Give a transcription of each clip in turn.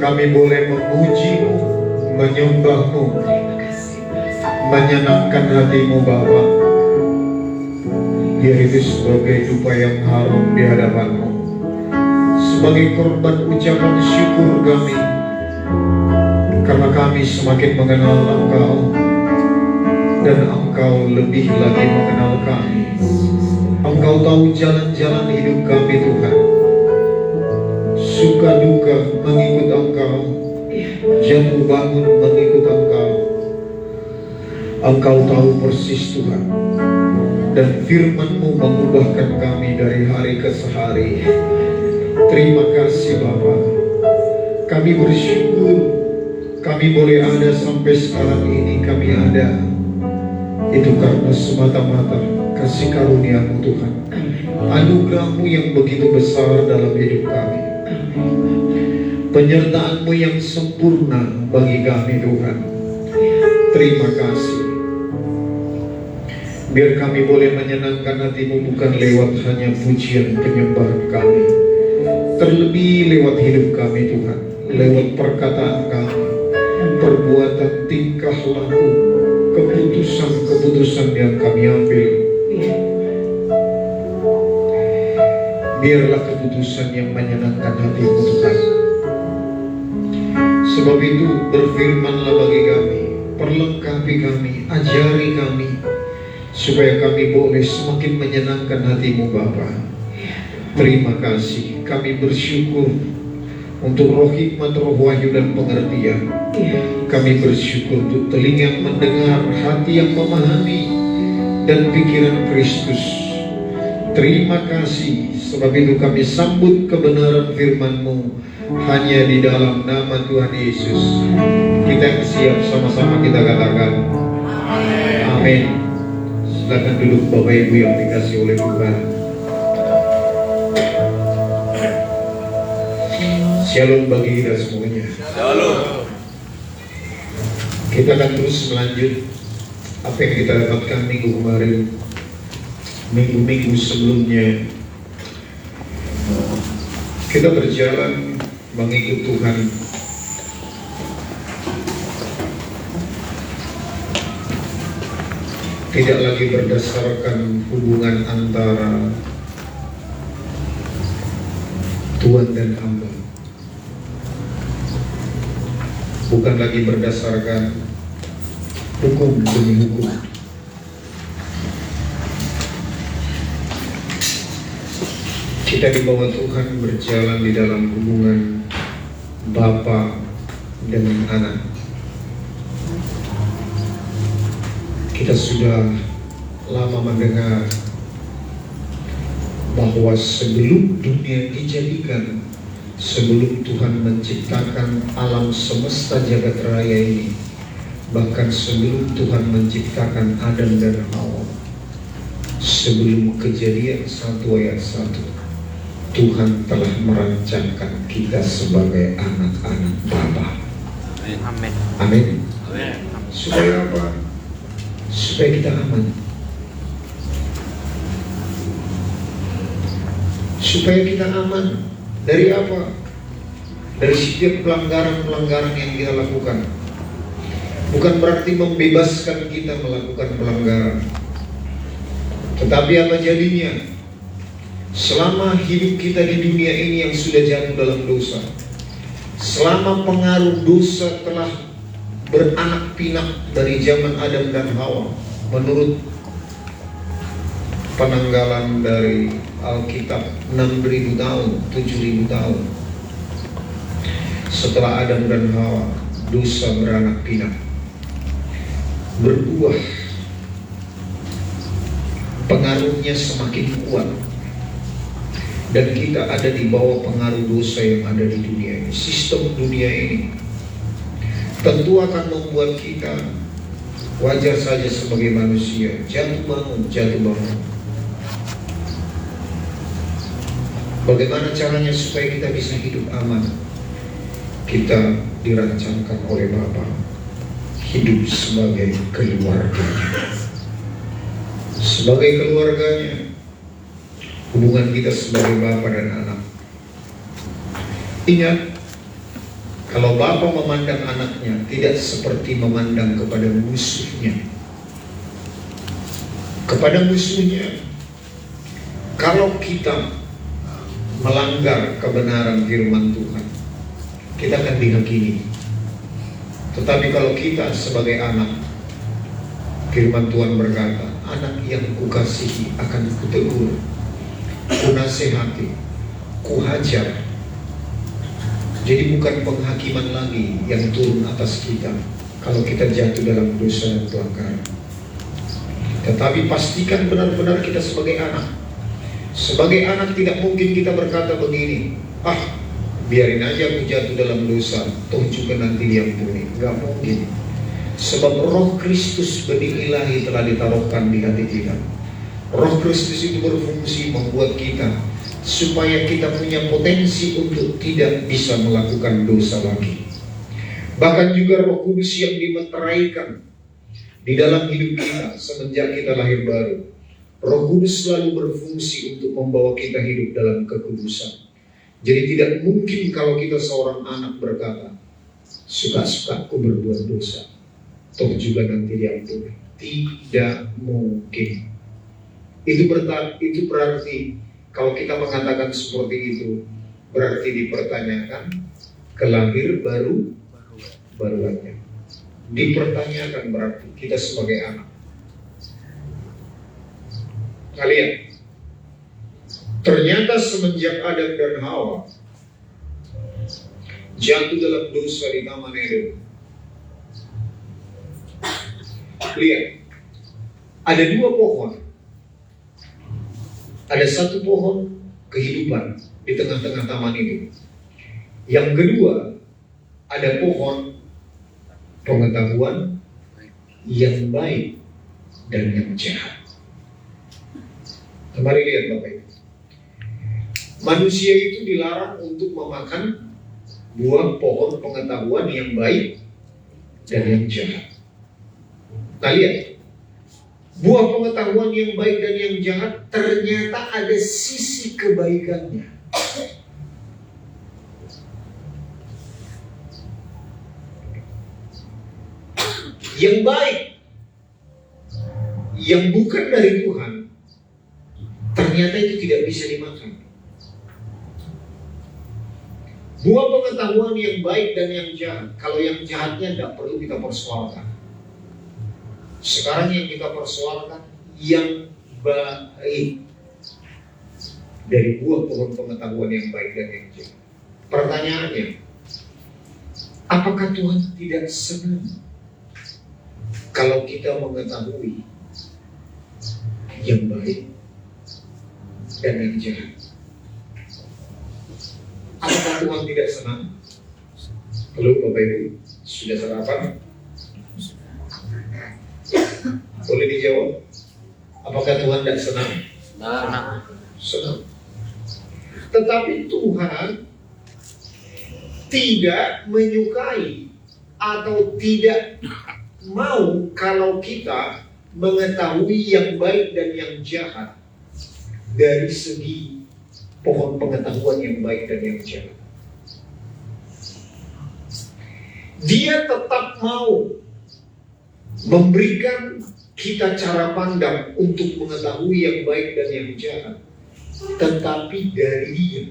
kami boleh memuji-Mu, menyembah-Mu, menyenangkan hati-Mu Bapa. Biar itu sebagai dupa yang harum di hadapan-Mu, sebagai korban ucapan syukur kami, karena kami semakin mengenal Engkau dan Engkau lebih lagi mengenal kami. Engkau tahu jalan-jalan hidup kami Tuhan, suka duka mengikut Engkau, jatuh bangun mengikut Engkau. Engkau tahu persis Tuhan, dan firman-Mu mengubahkan kami dari hari ke hari. Terima kasih Bapa. Kami bersyukur kami boleh ada sampai sekarang ini. Kami ada itu karena semata-mata kasih karunia-Mu Tuhan, anugerah-Mu yang begitu besar dalam hidup kami, penyertaan-Mu yang sempurna bagi kami Tuhan. Terima kasih. Biar kami boleh menyenangkan hati-Mu bukan lewat hanya pujian penyembahan kami, terlebih lewat hidup kami Tuhan, lewat perkataan kami, perbuatan, tingkah laku, keputusan-keputusan yang kami ambil. Biarlah keputusan yang menyenangkan hati-Mu Tuhan. Sebab itu berfirmanlah bagi kami, perlengkapi kami, ajari kami, supaya kami boleh semakin menyenangkan hati-Mu Bapa. Terima kasih, kami bersyukur untuk roh hikmat, roh wahyu dan pengertian. Kami bersyukur untuk telinga yang mendengar, hati yang memahami, dan pikiran Kristus. Terima kasih, sebab itu kami sambut kebenaran firman-Mu hanya di dalam nama Tuhan Yesus. Kita siap, sama-sama kita katakan amin. Silakan duduk Bapak Ibu yang dikasih oleh Tuhan. Shalom bagi kita semuanya. Shalom. Kita akan terus melanjut apa yang kita dapatkan minggu kemarin, minggu-minggu sebelumnya. Kita berjalan mengikut Tuhan. Tidak lagi berdasarkan hubungan antara Tuhan dan hamba. Bukan lagi berdasarkan hukum demi hukum. Kita di bawah Tuhan berjalan di dalam hubungan Bapa dan anak. Kita sudah lama mendengar bahwa sebelum dunia dijadikan, sebelum Tuhan menciptakan alam semesta jagat raya ini, bahkan sebelum Tuhan menciptakan Adam dan Hawa, sebelum Kejadian 1 ayat 1, Tuhan telah merancangkan kita sebagai anak-anak Bapa. Amin. Amin. Amin. Supaya apa? Supaya kita aman. Supaya kita aman. Dari apa? Dari setiap pelanggaran-pelanggaran yang kita lakukan. Bukan berarti membebaskan kita melakukan pelanggaran, tetapi apa jadinya? Selama hidup kita di dunia ini yang sudah jatuh dalam dosa, selama pengaruh dosa telah beranak pinak dari zaman Adam dan Hawa, menurut penanggalan dari Alkitab 6.000 tahun, 7.000 tahun setelah Adam dan Hawa, dosa beranak pinak, berbuah, pengaruhnya semakin kuat, dan kita ada di bawah pengaruh dosa yang ada di dunia ini. Sistem dunia ini tentu akan membuat kita wajar saja sebagai manusia jatuh bangun. Bagaimana caranya supaya kita bisa hidup aman? Kita dirancangkan oleh Bapa hidup sebagai keluarganya. Sebagai keluarganya, hubungan kita sebagai Bapa dan anak. Ingat, kalau Bapa memandang anaknya tidak seperti memandang kepada musuhnya. Kepada musuhnya, kalau kita melanggar kebenaran firman Tuhan, kita akan dihakimi. Tetapi kalau kita sebagai anak, firman Tuhan berkata, anak yang kukasihi akan kutegur, kunasehati, kuhajar. Jadi bukan penghakiman lagi yang turun atas kita kalau kita jatuh dalam dosa dan pelanggaran. Tetapi pastikan benar-benar kita sebagai anak. Sebagai anak tidak mungkin kita berkata begini, biarin aja aku jatuh dalam dosa, toh juga nanti diampuni. Gak mungkin. Sebab roh Kristus benih ilahi telah ditaruhkan di hati kita. Roh Kristus itu berfungsi membuat kita supaya kita punya potensi untuk tidak bisa melakukan dosa lagi. Bahkan juga Roh Kudus yang dimeteraikan di dalam hidup kita semenjak kita lahir baru. Roh Kudus selalu berfungsi untuk membawa kita hidup dalam kekudusan. Jadi tidak mungkin kalau kita seorang anak berkata, suka-suka aku berbuat dosa, toh juga nanti diampuni. Tidak mungkin. Itu berarti kalau kita mengatakan seperti itu, berarti dipertanyakan kelahir baru baruannya. Dipertanyakan berarti kita sebagai anak. Kalian, ternyata semenjak Adam dan Hawa jatuh dalam dosa di Taman Eden, lihat, ada dua pohon. Ada satu pohon kehidupan di tengah-tengah taman ini. Yang kedua, ada pohon pengetahuan yang baik dan yang jahat. Mari lihat Bapak Ibu. Manusia itu dilarang untuk memakan buah pohon pengetahuan yang baik dan yang jahat. Nah lihat, buah pengetahuan yang baik dan yang jahat ternyata ada sisi kebaikannya. Yang baik, yang bukan dari Tuhan, ternyata itu tidak bisa dimakan. Buah pengetahuan yang baik dan yang jahat, kalau yang jahatnya tidak perlu kita persoalkan. Sekarang yang kita persoalkan yang baik dari buah pohon pengetahuan yang baik dan yang jahat. Pertanyaannya, apakah Tuhan tidak senang kalau kita mengetahui yang baik dan yang jahat? Apakah Tuhan tidak senang? Halo Bapak Ibu, sudah sarapan? Boleh dijawab? Apakah Tuhan tidak senang? Senang. Tetapi Tuhan tidak menyukai atau tidak mau kalau kita mengetahui yang baik dan yang jahat dari segi pohon pengetahuan yang baik dan yang jahat. Dia tetap mau memberikan kita cara pandang untuk mengetahui yang baik dan yang jahat, tetapi dari Dia,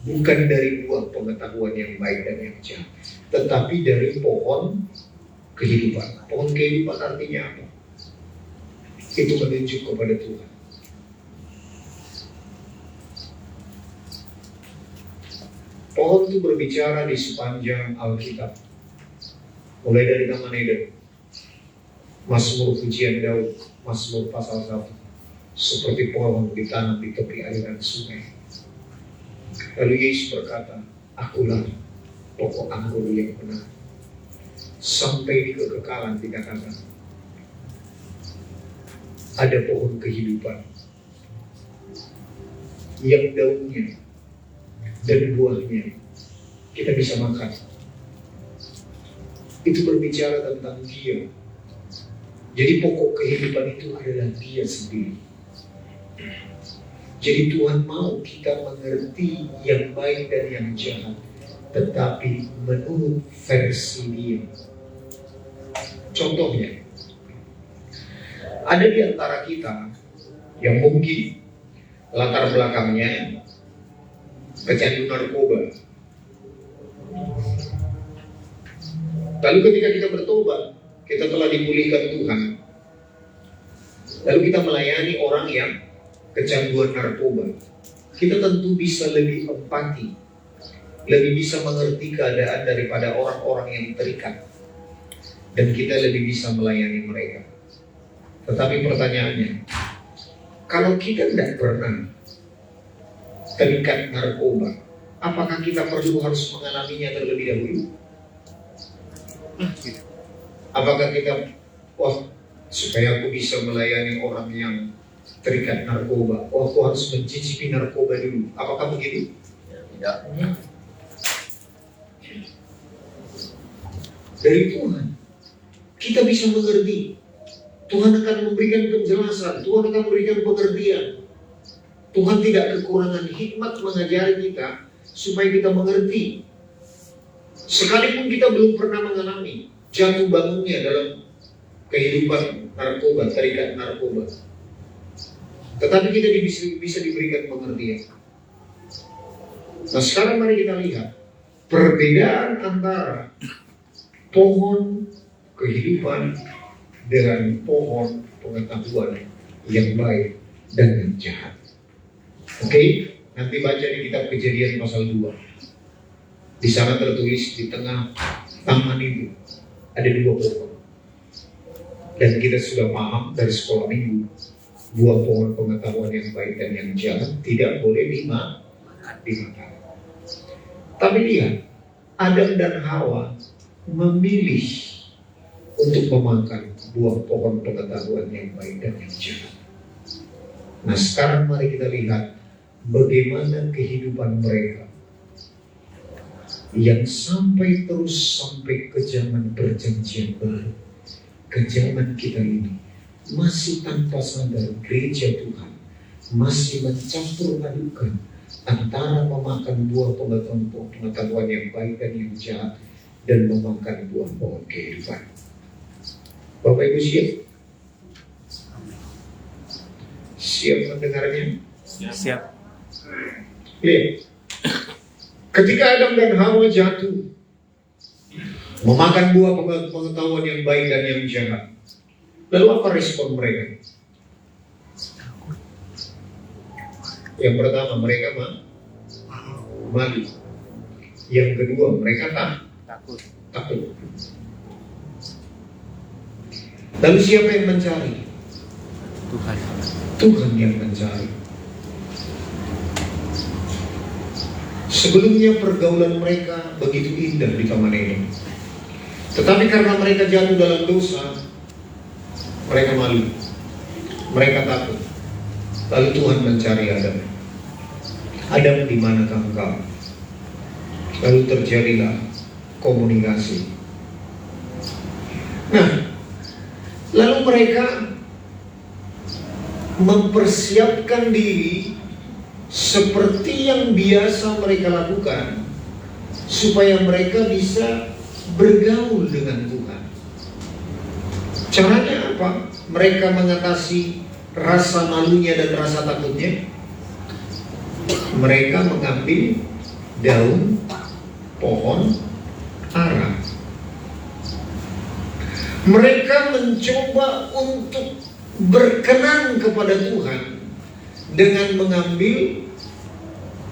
bukan dari buah pengetahuan yang baik dan yang jahat, tetapi dari pohon kehidupan. Pohon kehidupan artinya apa? Itu menunjuk kepada Tuhan. Pohon itu berbicara di sepanjang Alkitab, mulai dari Taman Eden, Mazmur Pujian Daud, Mazmur pasal 1, seperti pohon ditanam di tepi aliran sungai. Lalu Yesus berkata, akulah pokok anggur yang benar. Sampai di kekekalan dikatakan, ada pohon kehidupan yang daunnya dan buahnya kita bisa makan. Itu berbicara tentang Dia. Jadi pokok kehidupan itu adalah Dia sendiri. Jadi Tuhan mau kita mengerti yang baik dan yang jahat, tetapi menurut versi Dia. Contohnya, ada di antara kita yang mungkin latar belakangnya pecandu narkoba. Lalu ketika kita bertobat, kita telah dipulihkan Tuhan. Lalu kita melayani orang yang kecanduan narkoba. Kita tentu bisa lebih empati, lebih bisa mengerti keadaan daripada orang-orang yang terikat. Dan kita lebih bisa melayani mereka. Tetapi pertanyaannya, kalau kita tidak pernah terikat narkoba, apakah kita perlu harus mengalaminya terlebih dahulu? Apakah kita, supaya aku bisa melayani orang yang terikat narkoba, aku harus mencicipi narkoba dulu? Apakah begitu? Tidak. Dari Tuhan kita bisa mengerti. Tuhan akan memberikan penjelasan, Tuhan akan memberikan pengertian. Tuhan tidak kekurangan hikmat mengajari kita supaya kita mengerti. Sekalipun kita belum pernah mengalami jatuh bangunnya dalam kehidupan narkoba, terikat narkoba, tetapi kita bisa diberikan pengertian. Nah sekarang mari kita lihat perbedaan antara pohon kehidupan dengan pohon pengetahuan yang baik dan yang jahat. Oke, nanti baca di kitab Kejadian pasal 2. Di sana tertulis di tengah taman itu ada 2 pohon. Dan kita sudah paham dari sekolah minggu, buah pohon pengetahuan yang baik dan yang jahat tidak boleh dimakan. Tapi lihat, Adam dan Hawa memilih untuk memakan buah pohon pengetahuan yang baik dan yang jahat. Nah, sekarang mari kita lihat bagaimana kehidupan mereka yang sampai ke zaman perjanjian baru, ke zaman kita ini, masih tanpa sadar gereja Tuhan masih mencampur adukan antara memakan buah pengetahuan yang baik dan yang jahat dan memakan buah pohon kehidupan. Bapak Ibu siap? Siap mendengarnya? Siap. Lihat, ketika Adam dan Hawa jatuh memakan buah pengetahuan yang baik dan yang jahat, lalu apa respon mereka? Yang pertama, mereka malu. Yang kedua, mereka takut. Lalu siapa yang mencari? Tuhan yang mencari. Sebelumnya pergaulan mereka begitu indah di Taman Eden. Tetapi karena mereka jatuh dalam dosa, mereka malu. Mereka takut. Lalu Tuhan mencari Adam. Adam, di manakah engkau? Lalu terjadilah komunikasi. Nah, lalu mereka mempersiapkan diri seperti yang biasa mereka lakukan supaya mereka bisa bergaul dengan Tuhan. Caranya apa? Mereka mengatasi rasa malunya dan rasa takutnya. Mereka mengambil daun pohon ara. Mereka mencoba untuk berkenan kepada Tuhan dengan mengambil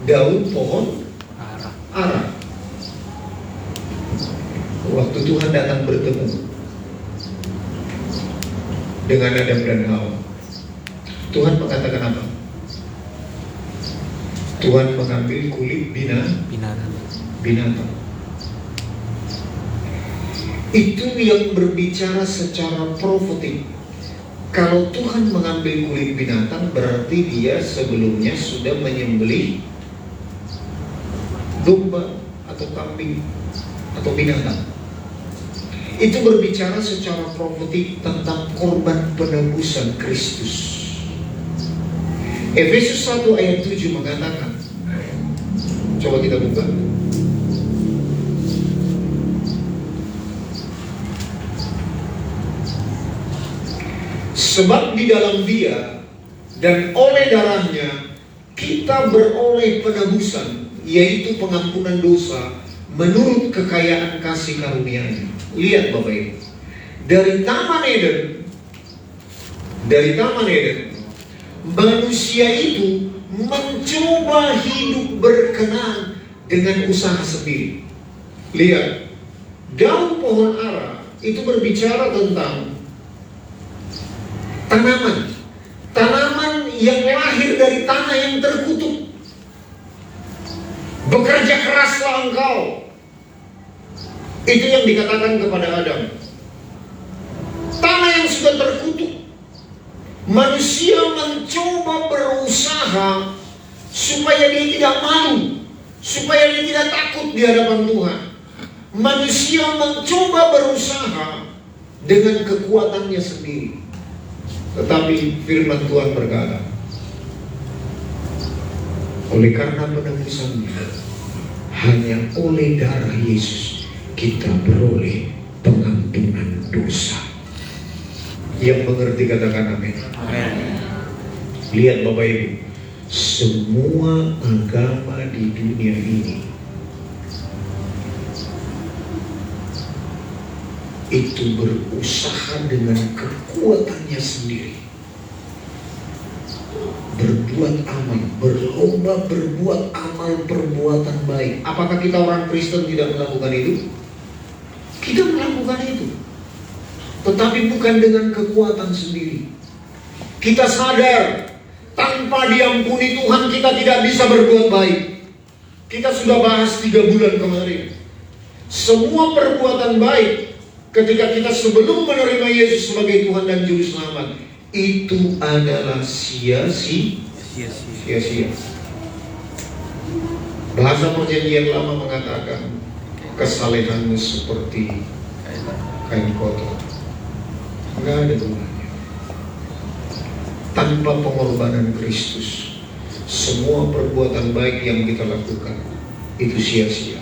daun pohon ara. Waktu Tuhan datang bertemu dengan Adam dan Hawa, Tuhan mengatakan apa? Tuhan mengambil kulit binatang. Itu yang berbicara secara profetik. Kalau Tuhan mengambil kulit binatang, berarti dia sebelumnya sudah menyembelih domba atau kambing atau binatang. Itu berbicara secara profetik tentang korban penebusan Kristus. Efesus 1 ayat 7 mengatakan, coba kita buka. Sebab di dalam Dia dan oleh darahnya kita beroleh penebusan, yaitu pengampunan dosa menurut kekayaan kasih karunia-Nya. Lihat Bapak Ibu, dari Taman Eden, manusia itu mencoba hidup berkenan dengan usaha sendiri. Lihat, daun pohon ara itu berbicara tentang tanaman yang lahir dari tanah yang terkutuk. Bekerja keraslah engkau. Itu yang dikatakan kepada Adam. Tanah yang sudah terkutuk. Manusia mencoba berusaha supaya dia tidak malu, supaya dia tidak takut di hadapan Tuhan. Manusia mencoba berusaha dengan kekuatannya sendiri. Tetapi firman Tuhan berkata, oleh karena penebusannya, hanya oleh darah Yesus kita beroleh pengampunan dosa. Yang mengerti katakan amin. Lihat Bapak Ibu, semua agama di dunia ini itu berusaha dengan kekuatannya sendiri, berbuat amal, berlomba berbuat amal perbuatan baik. Apakah kita orang Kristen tidak melakukan itu? Kita melakukan itu, tetapi bukan dengan kekuatan sendiri. Kita sadar tanpa diampuni Tuhan kita tidak bisa berbuat baik. Kita sudah bahas 3 bulan kemarin. Semua perbuatan baik ketika kita sebelum menerima Yesus sebagai Tuhan dan Juru Selamat, itu adalah sia-sia. Bahasa Perjanjian Lama mengatakan kesalehanmu seperti kain kotor, nggak ada gunanya. Tanpa pengorbanan Kristus, semua perbuatan baik yang kita lakukan itu sia-sia.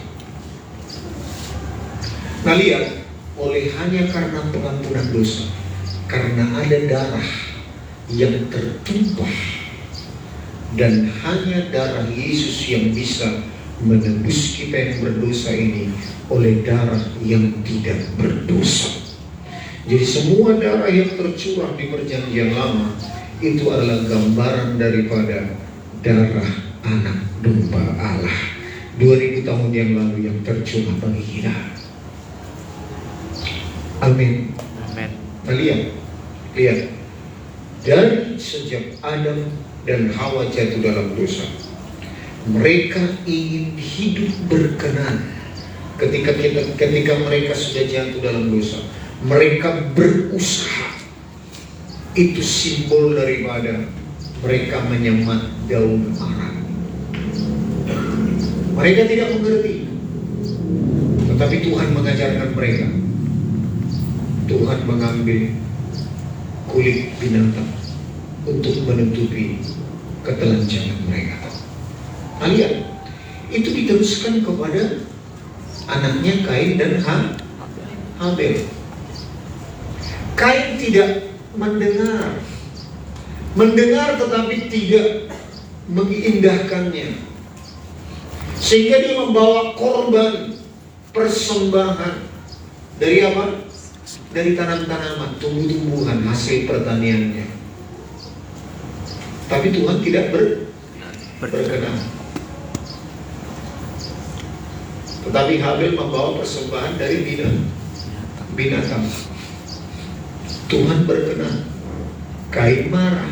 Nah lihat, hanya karena pengampunan dosa, karena ada darah yang tertumpah, dan hanya darah Yesus yang bisa menebus kita yang berdosa ini oleh darah yang tidak berdosa. Jadi semua darah yang tercurah di Perjanjian Lama itu adalah gambaran daripada darah anak domba Allah 2000 tahun yang lalu yang tercurah bagi kita. Amin. Nah, lihat. Dari sejak Adam dan Hawa jatuh dalam dosa, mereka ingin hidup berkenan. Ketika mereka sudah jatuh dalam dosa, mereka berusaha. Itu simbol daripada mereka menyemat daun arang. Mereka tidak mengerti, tetapi Tuhan mengajarkan mereka. Tuhan mengambil kulit binatang untuk menutupi ketelanjangan mereka. Nah, lihat, itu diteruskan kepada anaknya Kain dan Habel. Kain tidak mendengar tetapi tidak mengindahkannya, sehingga dia membawa korban persembahan dari apa? Dari tanam-tanaman, tumbuh-tumbuhan, hasil pertaniannya. Tapi Tuhan tidak berkenan. Tetapi Habel membawa persembahan dari binatang. Tuhan berkenan. Kain marah,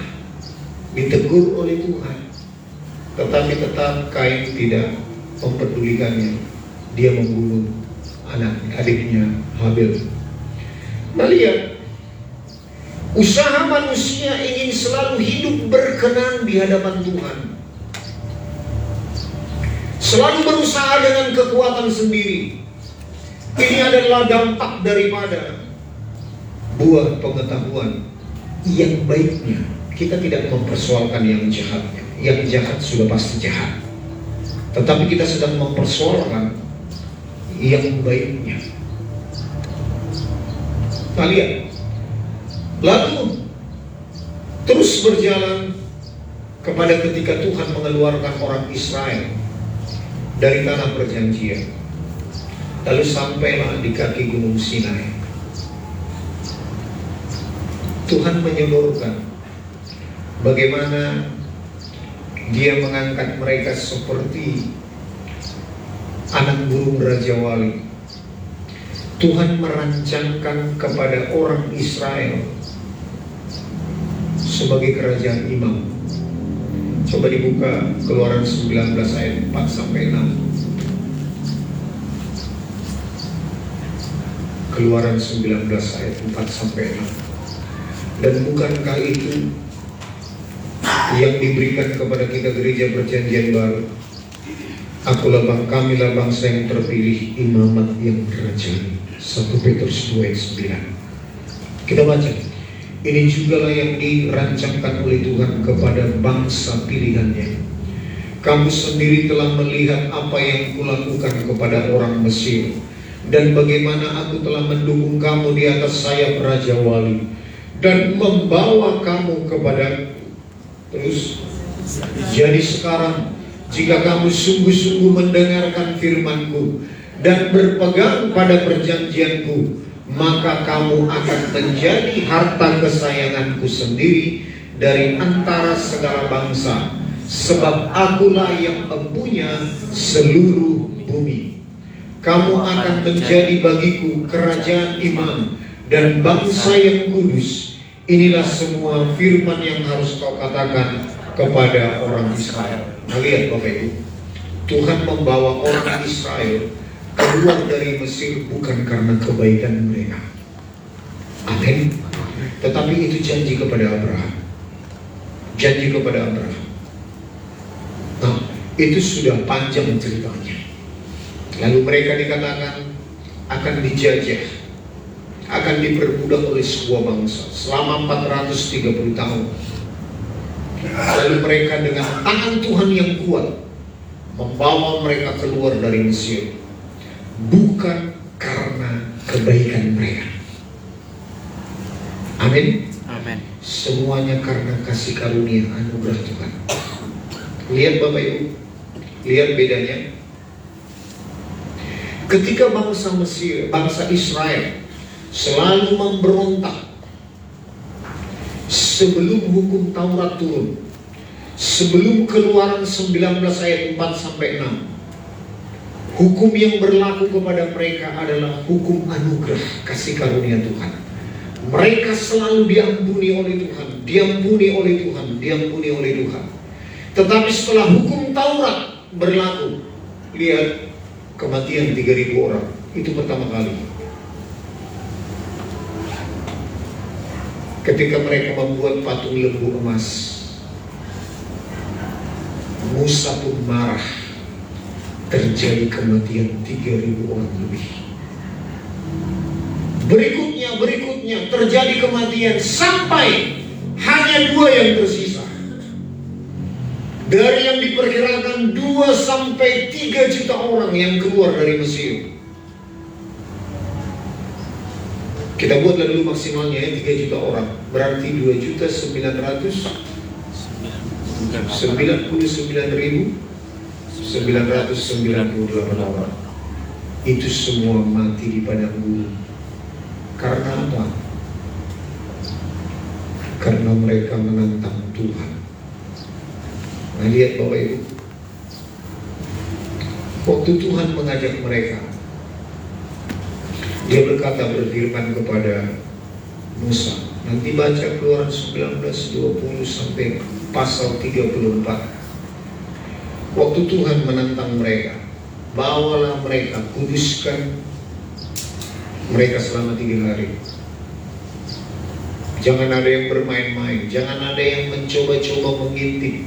ditegur oleh Tuhan, tetapi tetap Kain tidak mempedulikannya. Dia membunuh adiknya Habel. Nah, lihat, usaha manusia ingin selalu hidup berkenan di hadapan Tuhan, selalu berusaha dengan kekuatan sendiri. Ini adalah dampak daripada buah pengetahuan yang baiknya. Kita tidak mempersoalkan yang jahatnya. Yang jahat sudah pasti jahat, tetapi kita sedang mempersoalkan yang baiknya. Nah, lihat, lalu terus berjalan kepada ketika Tuhan mengeluarkan orang Israel dari tanah perjanjian. Lalu sampailah di kaki Gunung Sinai. Tuhan menyodorkan bagaimana Dia mengangkat mereka seperti anak burung Raja Wali. Tuhan merancangkan kepada orang Israel sebagai kerajaan imam. Coba dibuka Keluaran 19 ayat 4 sampai 6. Keluaran 19 ayat 4 sampai 6. Dan bukankah itu yang diberikan kepada kita gereja perjanjian baru? Akulah kamilah bangsa yang terpilih, imamat yang kerajaan. 1 Petrus 2 ayat 9. Kita baca. Ini jugalah yang dirancangkan oleh Tuhan kepada bangsa pilihannya. Kamu sendiri telah melihat apa yang kulakukan kepada orang Mesir, dan bagaimana aku telah mendukung kamu di atas sayap Raja Wali, dan membawa kamu kepada. Terus, jadi sekarang jika kamu sungguh-sungguh mendengarkan firman-Ku dan berpegang pada perjanjian-Ku, maka kamu akan menjadi harta kesayanganku sendiri dari antara segala bangsa, sebab akulah yang mempunyai seluruh bumi. Kamu akan menjadi bagiku kerajaan imam dan bangsa yang kudus. Inilah semua firman yang harus kau katakan kepada orang Israel. Nah, lihat Bapak Ibu, Tuhan membawa orang Israel keluar dari Mesir bukan karena kebaikan mereka. Amin. Tetapi itu janji kepada Abraham. Janji kepada Abraham. Nah, itu sudah panjang ceritanya. Lalu mereka dikatakan akan dijajah, akan diperbudak oleh sebuah bangsa selama 430 tahun. Lalu mereka dengan tangan Tuhan yang kuat membawa mereka keluar dari Mesir, bukan karena kebaikan mereka. Amin. Amin. Semuanya karena kasih karunia anugerah Tuhan. Lihat Bapak Ibu, lihat bedanya. Ketika bangsa Mesir, bangsa Israel selalu memberontak sebelum hukum Taurat turun, sebelum Keluaran 19 ayat 4 sampai 6, hukum yang berlaku kepada mereka adalah hukum anugerah kasih karunia Tuhan. Mereka selalu diampuni oleh Tuhan, diampuni oleh Tuhan, diampuni oleh Tuhan. Tetapi setelah hukum Taurat berlaku, lihat kematian 3.000 orang. Itu pertama kali. Ketika mereka membuat patung lembu emas, Musa pun marah. Terjadi kematian 3.000 orang lebih. Berikutnya terjadi kematian sampai hanya 2 yang tersisa. Dari yang diperkirakan 2 sampai 3 juta orang yang keluar dari Mesir. Kita buatlah dulu maksimalnya ya, 3 juta orang. Berarti 2.999.998 orang. Itu semua mati di padang gurun. Karena apa? Karena mereka menentang Tuhan. Nah, lihat Bapak Ibu, waktu Tuhan mengajak mereka, Dia berfirman kepada Musa. Nanti baca Keluaran 19:20 sampai pasal 34. Waktu Tuhan menentang mereka, bawalah mereka, kuduskan mereka selama 3 hari. Jangan ada yang bermain-main, jangan ada yang mencoba-coba mengintip.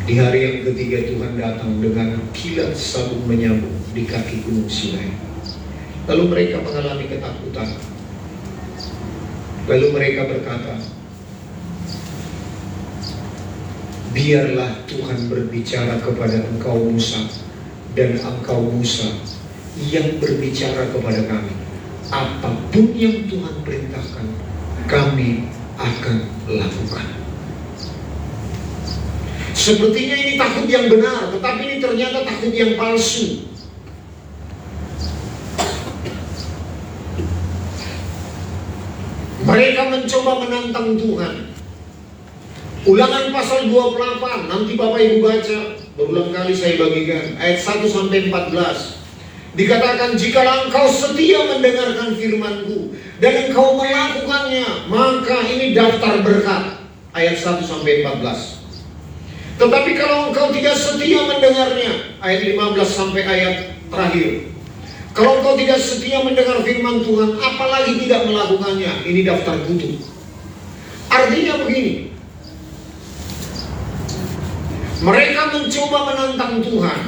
Di hari yang ketiga Tuhan datang dengan kilat sabun menyambut di kaki gunung Sinai. Lalu mereka mengalami ketakutan. Lalu mereka berkata, biarlah Tuhan berbicara kepada engkau Musa, dan engkau Musa yang berbicara kepada kami. Apapun yang Tuhan perintahkan, kami akan lakukan. Sepertinya ini takut yang benar, tetapi ini ternyata takut yang palsu. Mereka mencoba menantang Tuhan. Ulangan pasal 28, nanti Bapak Ibu baca, berulang kali saya bagikan, ayat 1 sampai 14. Dikatakan, jikalau engkau setia mendengarkan firman-Ku dan engkau melakukannya, maka ini daftar berkat. Ayat 1 sampai 14. Tetapi kalau engkau tidak setia mendengarnya, ayat 15 sampai ayat terakhir. Kalau engkau tidak setia mendengar firman Tuhan, apalagi tidak melakukannya, ini daftar kutuk. Artinya begini, mereka mencoba menantang Tuhan.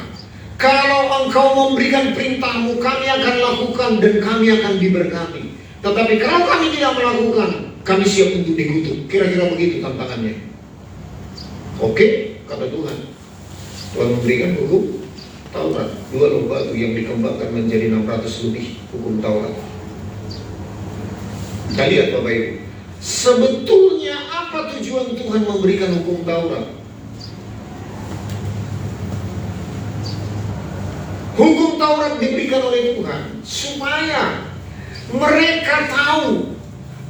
Kalau engkau memberikan perintahmu, kami akan lakukan dan kami akan diberkati. Tetapi kalau kami tidak melakukan, kami siap untuk dikutuk. Kira-kira begitu tantangannya. Oke, kata Tuhan. Tuhan memberikan hukum Taurat. 2 loh batu yang dikembangkan menjadi 600 lebih hukum Taurat. Kita lihat Bapak Ibu, sebetulnya apa tujuan Tuhan memberikan hukum Taurat? Hukum Taurat diberikan oleh Tuhan supaya Mereka tahu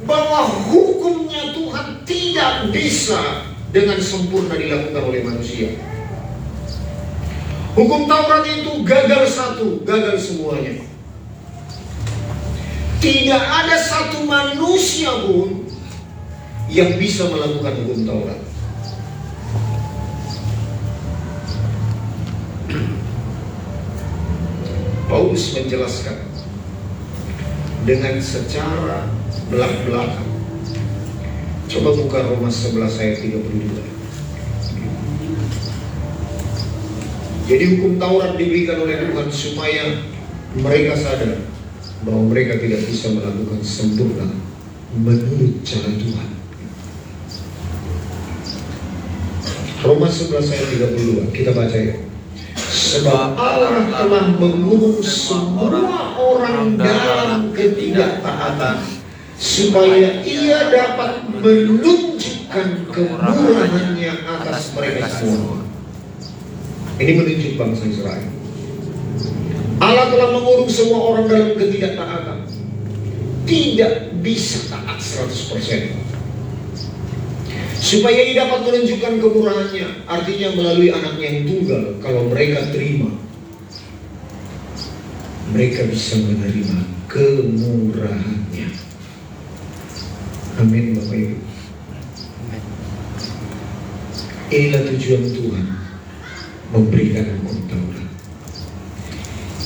bahwa hukumnya Tuhan tidak bisa dengan sempurna dilakukan oleh manusia. Hukum Taurat itu gagal satu, gagal semuanya. Tidak ada satu manusia pun yang bisa melakukan hukum Taurat. Paulus menjelaskan dengan secara belak-belakan. Coba buka Roma 11 ayat 32. Jadi hukum Taurat diberikan oleh Tuhan supaya mereka sadar bahwa mereka tidak bisa melakukan sempurna menurut cara Tuhan. Roma 11 ayat 32, kita baca ya. Sebab Allah telah mengurung semua orang dalam ketidaktaatan, supaya Ia dapat menunjukkan kemurahannya atas mereka semua. Ini menunjuk bangsa Israel. Allah telah mengurung semua orang dalam ketidaktaatan. Tidak bisa taat 100%. Supaya Ia dapat menunjukkan kemurahannya, artinya melalui anaknya yang tunggal. Kalau mereka terima, mereka bisa menerima kemurahannya. Amin Bapak Ibu. Inilah tujuan Tuhan memberikan hukum Taurat.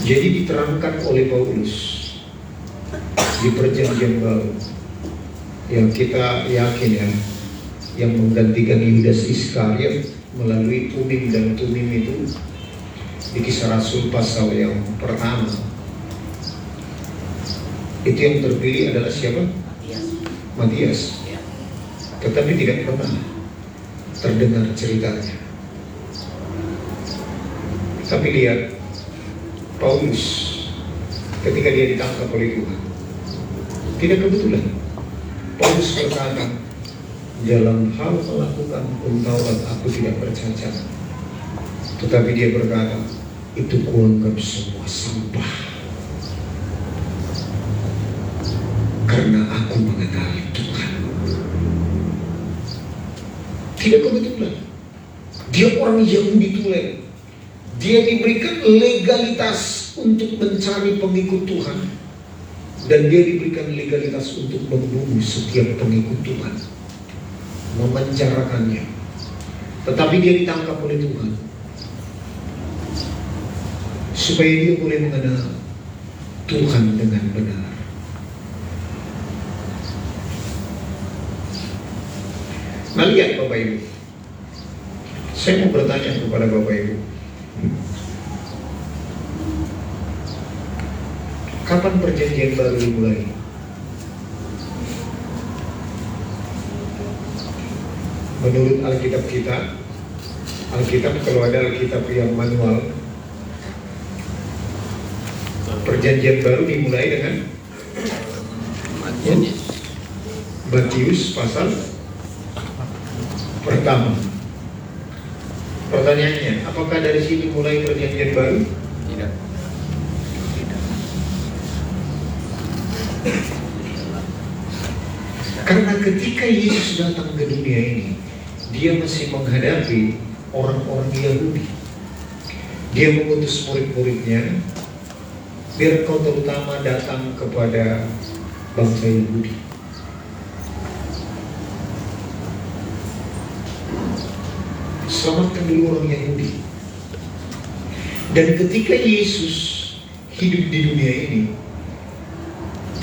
Jadi diterangkan oleh Paulus di perjanjian baru yang kita yakin ya, yang menggantikan Yudas Iskariot melalui Tumim dan Tumim itu di Kisah Rasul pasal yang pertama. Itu yang terpilih adalah siapa? Matias. Tetapi tidak pernah terdengar ceritanya. Tapi lihat Paulus ketika dia ditangkap oleh Tuhan, tidak kebetulan Paulus berkata, dalam hal melakukan hukum Taurat aku tidak bercacat. Tetapi dia berkata, itu kuanggap semua sampah, karena aku mengetahui Tuhan. Tidak kebetulan dia orang Yahudi tulen. Dia diberikan legalitas untuk mencari pengikut Tuhan, dan dia diberikan legalitas untuk membunuh setiap pengikut Tuhan, memenjarakannya. Tetapi dia ditangkap oleh Tuhan supaya dia boleh mengenal Tuhan dengan benar. Nah lihat Bapak Ibu, saya mau bertanya kepada Bapak Ibu, kapan perjanjian baru dimulai? Menurut Alkitab kita, Alkitab kalau ada Alkitab yang manual, perjanjian baru dimulai dengan Matius pasal pertama. Pertanyaannya, apakah dari sini mulai perjanjian baru? Tidak. Karena ketika Yesus datang ke dunia ini, dia masih menghadapi orang-orang Yahudi. Dia mengutus murid-muridnya, biar kau terutama datang kepada bangsa Yahudi. Selamatkan dulu orang Yahudi. Dan ketika Yesus hidup di dunia ini,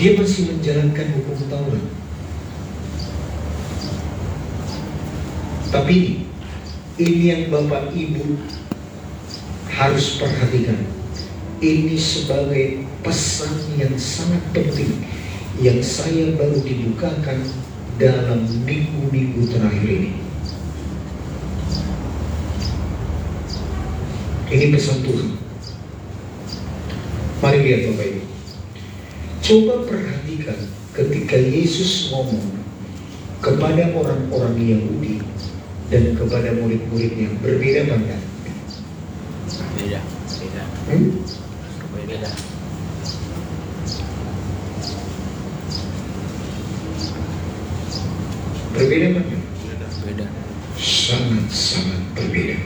dia masih menjalankan hukum Taurat. Tapi ini yang Bapak Ibu harus perhatikan. Ini sebagai pesan yang sangat penting yang saya baru dibukakan dalam minggu-minggu terakhir ini. Ini pesan Tuhan. Mari lihat Bapak Ibu. Coba perhatikan ketika Yesus ngomong kepada orang-orang Yahudi dan kepada murid-muridnya, berbeda apa enggak? Beda. Beda. Beda. Berbeda banget. Beda. Sangat-sangat berbeda.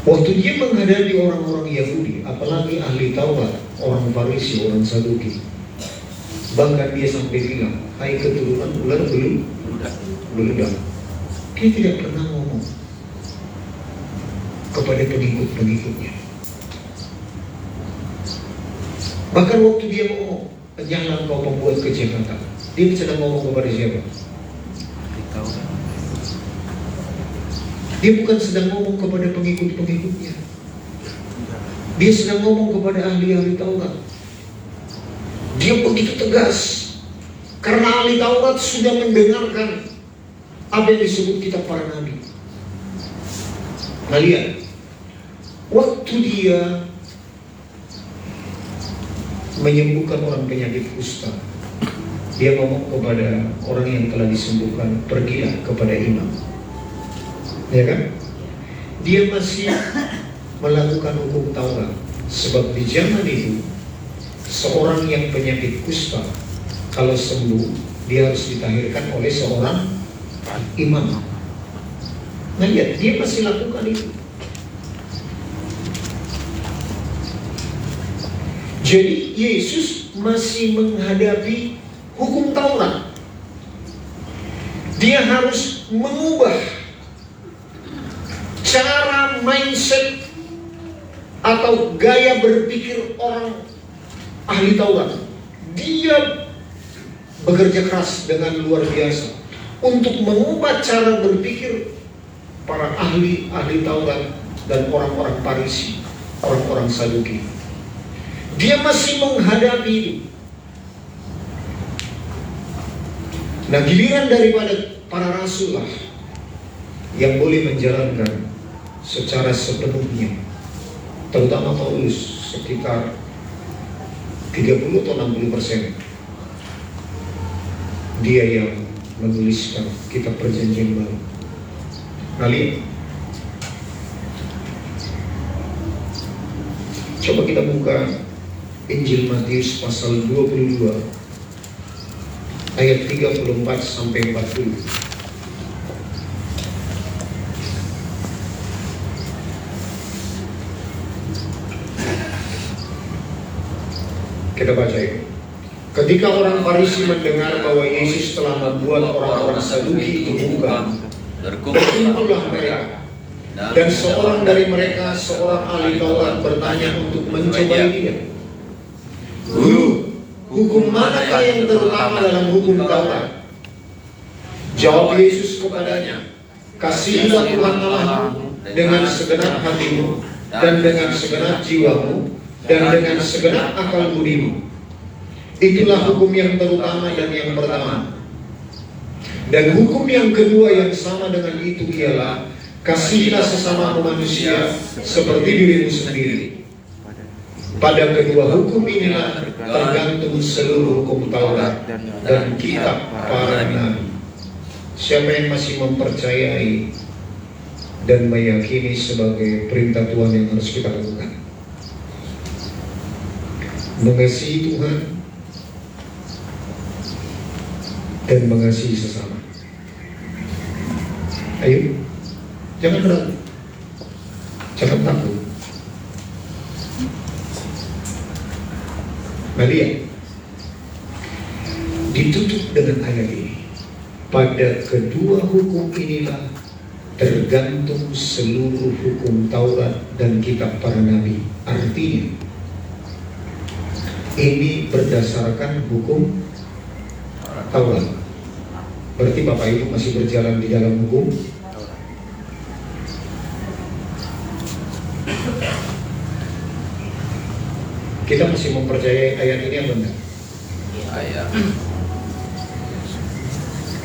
Waktu dia menghadapi orang-orang Yahudi, apalagi ahli Taurat, orang Farisi, orang Saduki, bahkan dia sampai bilang, hai keturunan ular beludak. Dia tidak pernah ngomong kepada pengikut-pengikutnya. Bahkan waktu dia ngomong, jangan kau membuat kejahatan, dia sedang ngomong kepada siapa? Dia bukan sedang ngomong kepada pengikut-pengikutnya. Dia sedang ngomong kepada ahli-ahli Taurat. Dia begitu tegas karena ahli Taurat sudah mendengarkan apa yang disebut kitab para nabi. Nah lihat, waktu dia menyembuhkan orang penyakit kusta, dia ngomong kepada orang yang telah disembuhkan, pergilah kepada imam. Ya kan? Dia masih melakukan hukum Taurat. Sebab di zaman itu, seorang yang penyakit kusta, kalau sembuh, dia harus ditahirkan oleh seorang imam. Nah lihat, dia masih lakukan itu. Jadi Yesus masih menghadapi hukum Taurat. Dia harus mengubah cara mindset atau gaya berpikir orang ahli Taurat. Dia bekerja keras dengan luar biasa untuk mengubah cara berpikir para ahli Taurat dan orang-orang Farisi, orang-orang Saduki. Dia masih menghadapi itu. Nah, giliran daripada para rasul lah yang boleh menjalankan secara sepenuhnya, terutama Paulus sekitar 30 atau 60%. Dia yang menuliskan kitab Perjanjian Baru. Nah lihat, coba kita buka Injil Matius pasal 22 ayat 34 sampai 40. Kita baca ini. Ketika orang Farisi mendengar bahwa Yesus telah membuat orang-orang Saduki itu bukan, berkumpullah mereka. Dan seorang dari mereka, seorang ahli Taurat, bertanya untuk mencobai dia. Guru, hukum manakah yang terutama dalam hukum Taurat? Jawab Yesus kepadanya, kasihilah Tuhan Allahmu dengan segenap hatimu, dan dengan segenap jiwamu, dan dengan segenap akal budimu. Itulah hukum yang terutama dan yang pertama. Dan hukum yang kedua yang sama dengan itu ialah, kasihilah sesama manusia seperti dirimu sendiri. Pada kedua hukum inilah tergantung seluruh hukum Taurat dan kitab para nabi. Siapa yang masih mempercayai dan meyakini sebagai perintah Tuhan yang harus kita lakukan? Mengasihi Tuhan dan mengasihi sesama. Ayo, jangan ragu, jangan takut. Nah lihat, ditutup dengan ayat ini. Pada kedua hukum inilah tergantung seluruh hukum Taurat dan kitab para nabi. Artinya, ini berdasarkan hukum Taurat. Berarti Bapak Ibu masih berjalan di dalam hukum. Kita masih mempercayai ayat ini apa enggak? Ayat.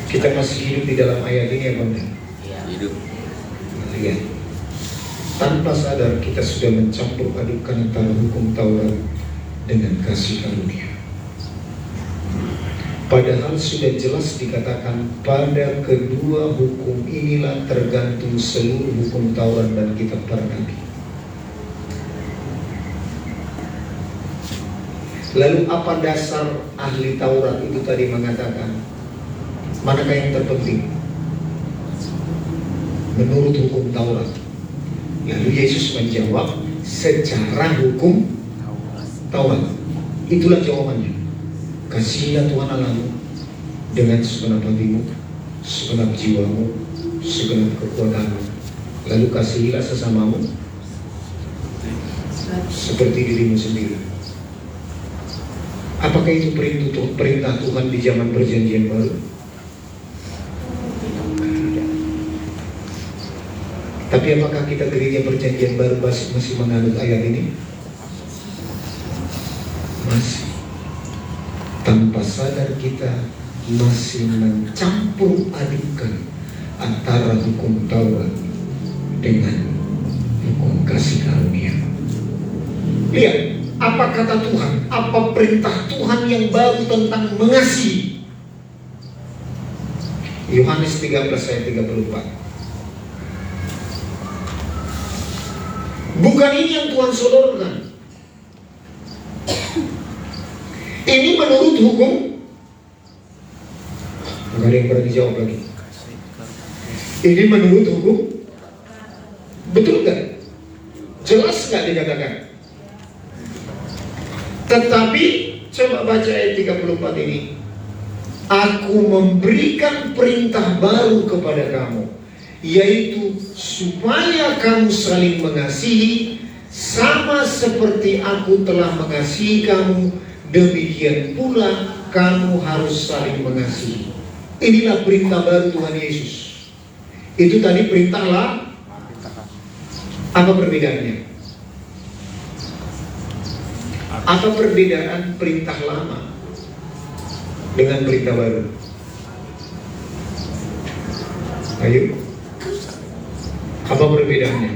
Kita masih hidup di dalam ayat ini apa enggak? Hidup. Lihat, tanpa sadar kita sudah mencampur adukkan antara hukum Taurat dengan kasih karunia. Padahal sudah jelas dikatakan pada kedua hukum inilah tergantung seluruh hukum Taurat dan kitab para nabi. Lalu apa dasar ahli Taurat itu tadi mengatakan Manakah yang terpenting? Menurut hukum Taurat. Lalu Yesus menjawab, secara hukum Taurat. Itulah jawabannya. Kasihilah Tuhan Allahmu dengan segenap hatimu, segenap jiwamu, segenap kekuatanmu. Lalu kasihilah sesamamu seperti dirimu sendiri. Apakah itu perintah Tuhan di zaman Perjanjian Baru? Tapi apakah kita gereja Perjanjian Baru masih menganut ayat ini? Masih. Tanpa sadar kita masih mencampur adukan antara hukum Taurat dengan hukum kasih karunia. Lihat, apa kata Tuhan? Apa perintah Tuhan yang baru tentang mengasihi? Yohanes 13 ayat 34. Bukan ini yang Tuhan sodorkan. Ini menurut hukum. Enggak ada yang pernah dijawab lagi. Ini menurut hukum. Betul nggak? Jelas nggak dikatakan? Tetapi coba baca ayat 34 ini. Aku memberikan perintah baru kepada kamu, yaitu supaya kamu saling mengasihi, sama seperti aku telah mengasihi kamu, demikian pula kamu harus saling mengasihi. Inilah perintah baru Tuhan Yesus. Itu tadi perintah lah. Apa perbedaannya? Apa perbedaan perintah lama dengan perintah baru? Ayo. Apa perbedaannya?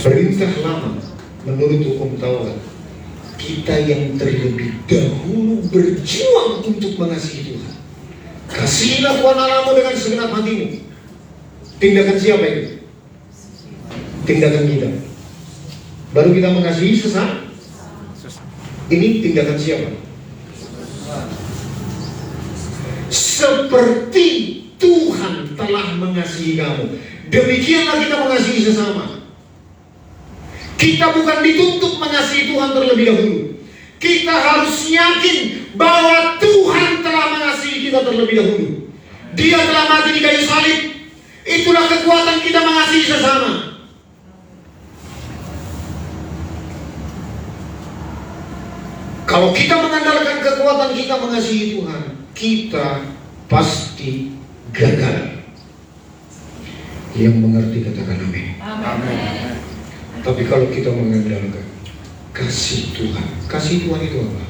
Perintah lama menurut hukum Taurat, kita yang terlebih dahulu berjuang untuk mengasihi Tuhan. Kasihilah Tuhan Allahmu dengan segenap hatimu. Tindakan siapa itu? Tindakan kita. Baru kita mengasihi sesama. Ini tindakan siapa? Seperti Tuhan telah mengasihi kamu, demikianlah kita mengasihi sesama. Kita bukan dituntut mengasihi Tuhan terlebih dahulu. Kita harus yakin bahwa Tuhan telah mengasihi kita terlebih dahulu. Dia telah mati di kayu salib. Itulah kekuatan kita mengasihi sesama. Kalau kita mengandalkan kekuatan kita mengasihi Tuhan, kita pasti gagal. Yang mengerti katakan amin. Amin. Tapi kalau kita mengandalkan kasih Tuhan, kasih Tuhan itu apa?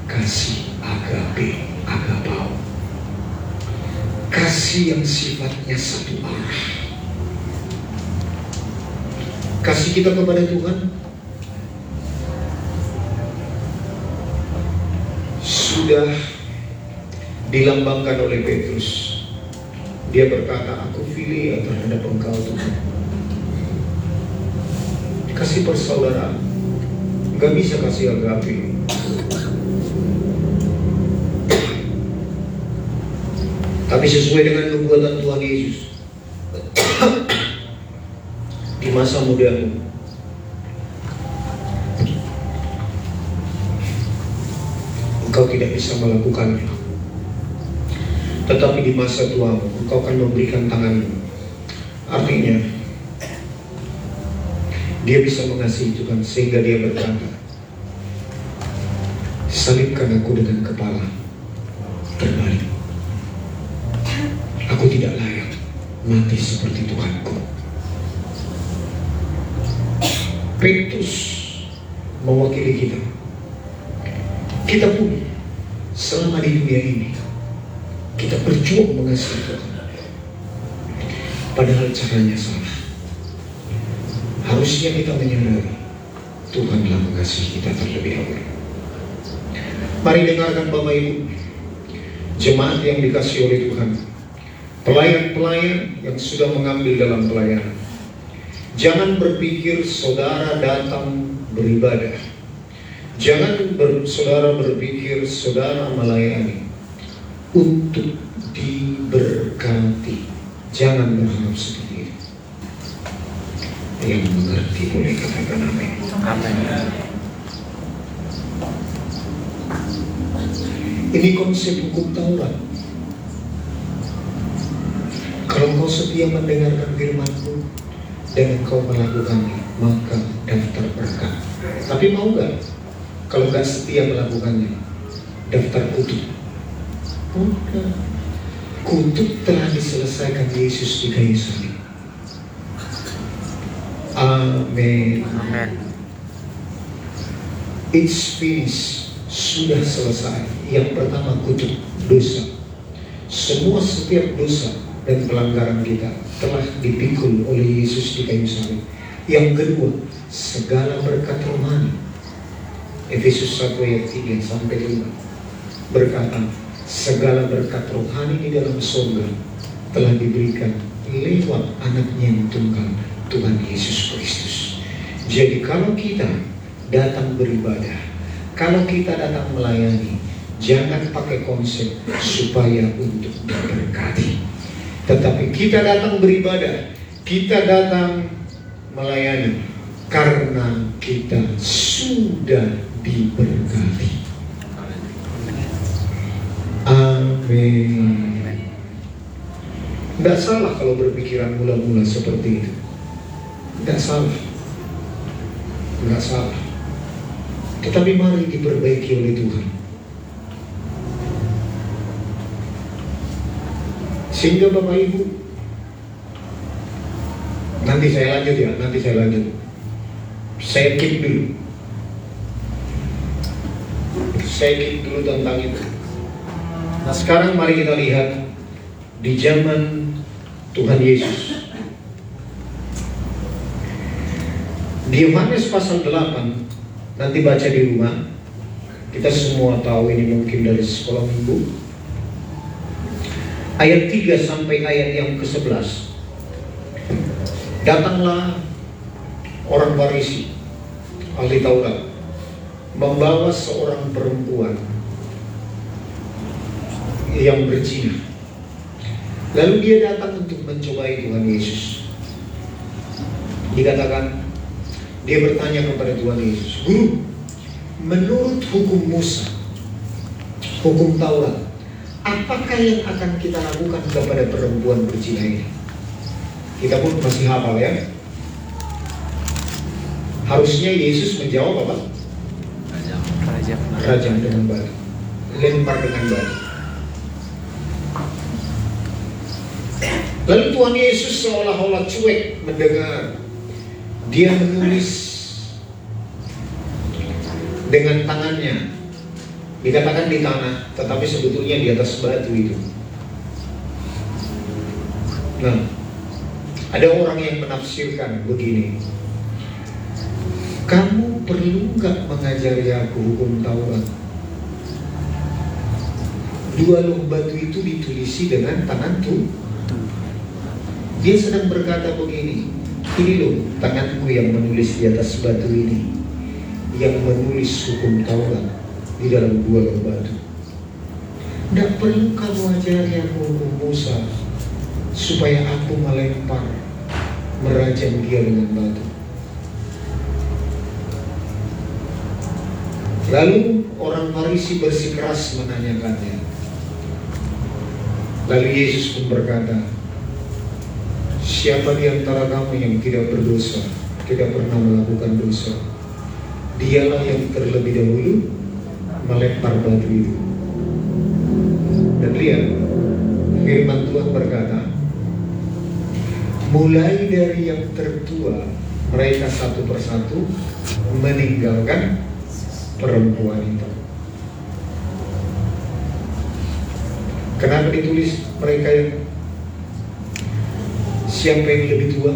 Kasih agape, agapao. Kasih yang sifatnya satu arah. Kasih kita kepada Tuhan sudah dilambangkan oleh Petrus. Dia berkata, aku filia terhadap engkau Tuhan. Kasih persaudaraan, nggak bisa kasih agape. Tapi sesuai dengan nubuatan Tuhan Yesus, di masa mudamu, engkau tidak bisa melakukannya. Tetapi di masa tuamu, engkau akan memberikan tanganmu. Artinya, dia bisa mengasihi Tuhan sehingga dia berkata, salibkan aku dengan kepala terbalik. Aku tidak layak mati seperti Tuhanku. Petrus mewakili kita. Kita pun selama di dunia ini kita berjuang mengasihi Tuhan, padahal caranya salah. Harusnya kita menyadari Tuhan telah mengasihi kita terlebih dahulu. Mari dengarkan Bapak Ibu, jemaat yang dikasihi oleh Tuhan, pelayan-pelayan yang sudah mengambil dalam pelayanan. Jangan berpikir saudara datang beribadah, Jangan saudara berpikir saudara melayani untuk diberkati. Jangan berharap seperti itu. Yang mengerti boleh katakan amin. Amin. Ini konsep hukum Taurat. Kalau engkau setia mendengarkan firman-Ku dan engkau melakukannya, maka daftar berkat. Tapi mau gak? Kalau gak setia melakukannya, daftar kutuk. Enggak. Kutuk telah diselesaikan Yesus di kayu salib. Amin. Amin. It's finished. Sudah selesai. Yang pertama kutuk dosa. Setiap dosa dan pelanggaran kita telah dipikul oleh Yesus di kayu salib. Yang kedua, segala berkat rohani. Efesus 1 ayat 3 sampai 5 berkata, segala berkat rohani di dalam surga telah diberikan lewat anaknya yang tunggal, Tuhan Yesus Kristus. Jadi kalau kita datang beribadah, kalau kita datang melayani, jangan pakai konsep supaya untuk diberkati. Tetapi kita datang beribadah, kita datang melayani karena kita sudah diberkati. Amin. Tidak salah kalau berpikiran mula-mula seperti itu. Tidak salah. Tidak salah. Tetapi mari diperbaiki oleh Tuhan. Sehingga Bapak Ibu, nanti saya lanjut. Saya keep dulu tentang itu. Nah sekarang mari kita lihat di zaman Tuhan Yesus. Di Yohanes pasal 8, nanti baca di rumah. Kita semua tahu ini mungkin dari sekolah minggu. Ayat 3 sampai ayat yang ke-11. Datanglah orang Farisi, ahli Taurat, membawa seorang perempuan yang berzina. Lalu dia datang untuk mencobai Tuhan Yesus. Dikatakan, dia bertanya kepada Tuhan Yesus, Guru, menurut hukum Musa, hukum Taurat, apakah yang akan kita lakukan kepada perempuan berzina ini? Kita pun masih hafal ya. Harusnya Yesus menjawab apa? Rajam dengan batu, lempar dengan batu. Lalu Tuhan Yesus seolah-olah cuek mendengar. Dia menulis dengan tangannya. Dikatakan di tanah, tetapi sebetulnya di atas batu itu. Nah, ada orang yang menafsirkan begini. Kamu perlu nggak mengajari aku hukum Taurat? Dua loh batu itu ditulisi dengan tangan tuh. Dia sedang berkata begini, ini loh tanganku yang menulis di atas batu ini, yang menulis hukum Taurat di dalam dua loh batu. Tidak perlu kamu ajari aku hukum Musa supaya aku melempar, merajam dia dengan batu. Lalu orang Farisi bersikeras menanyakannya. Lalu Yesus pun berkata, siapa di antara kamu yang tidak berdosa, tidak pernah melakukan dosa, dialah yang terlebih dahulu melempar batu itu. Dan lihat, firman Tuhan berkata, mulai dari yang tertua, mereka satu persatu meninggalkan perempuan itu. Kenapa ditulis mereka yang siapa yang lebih tua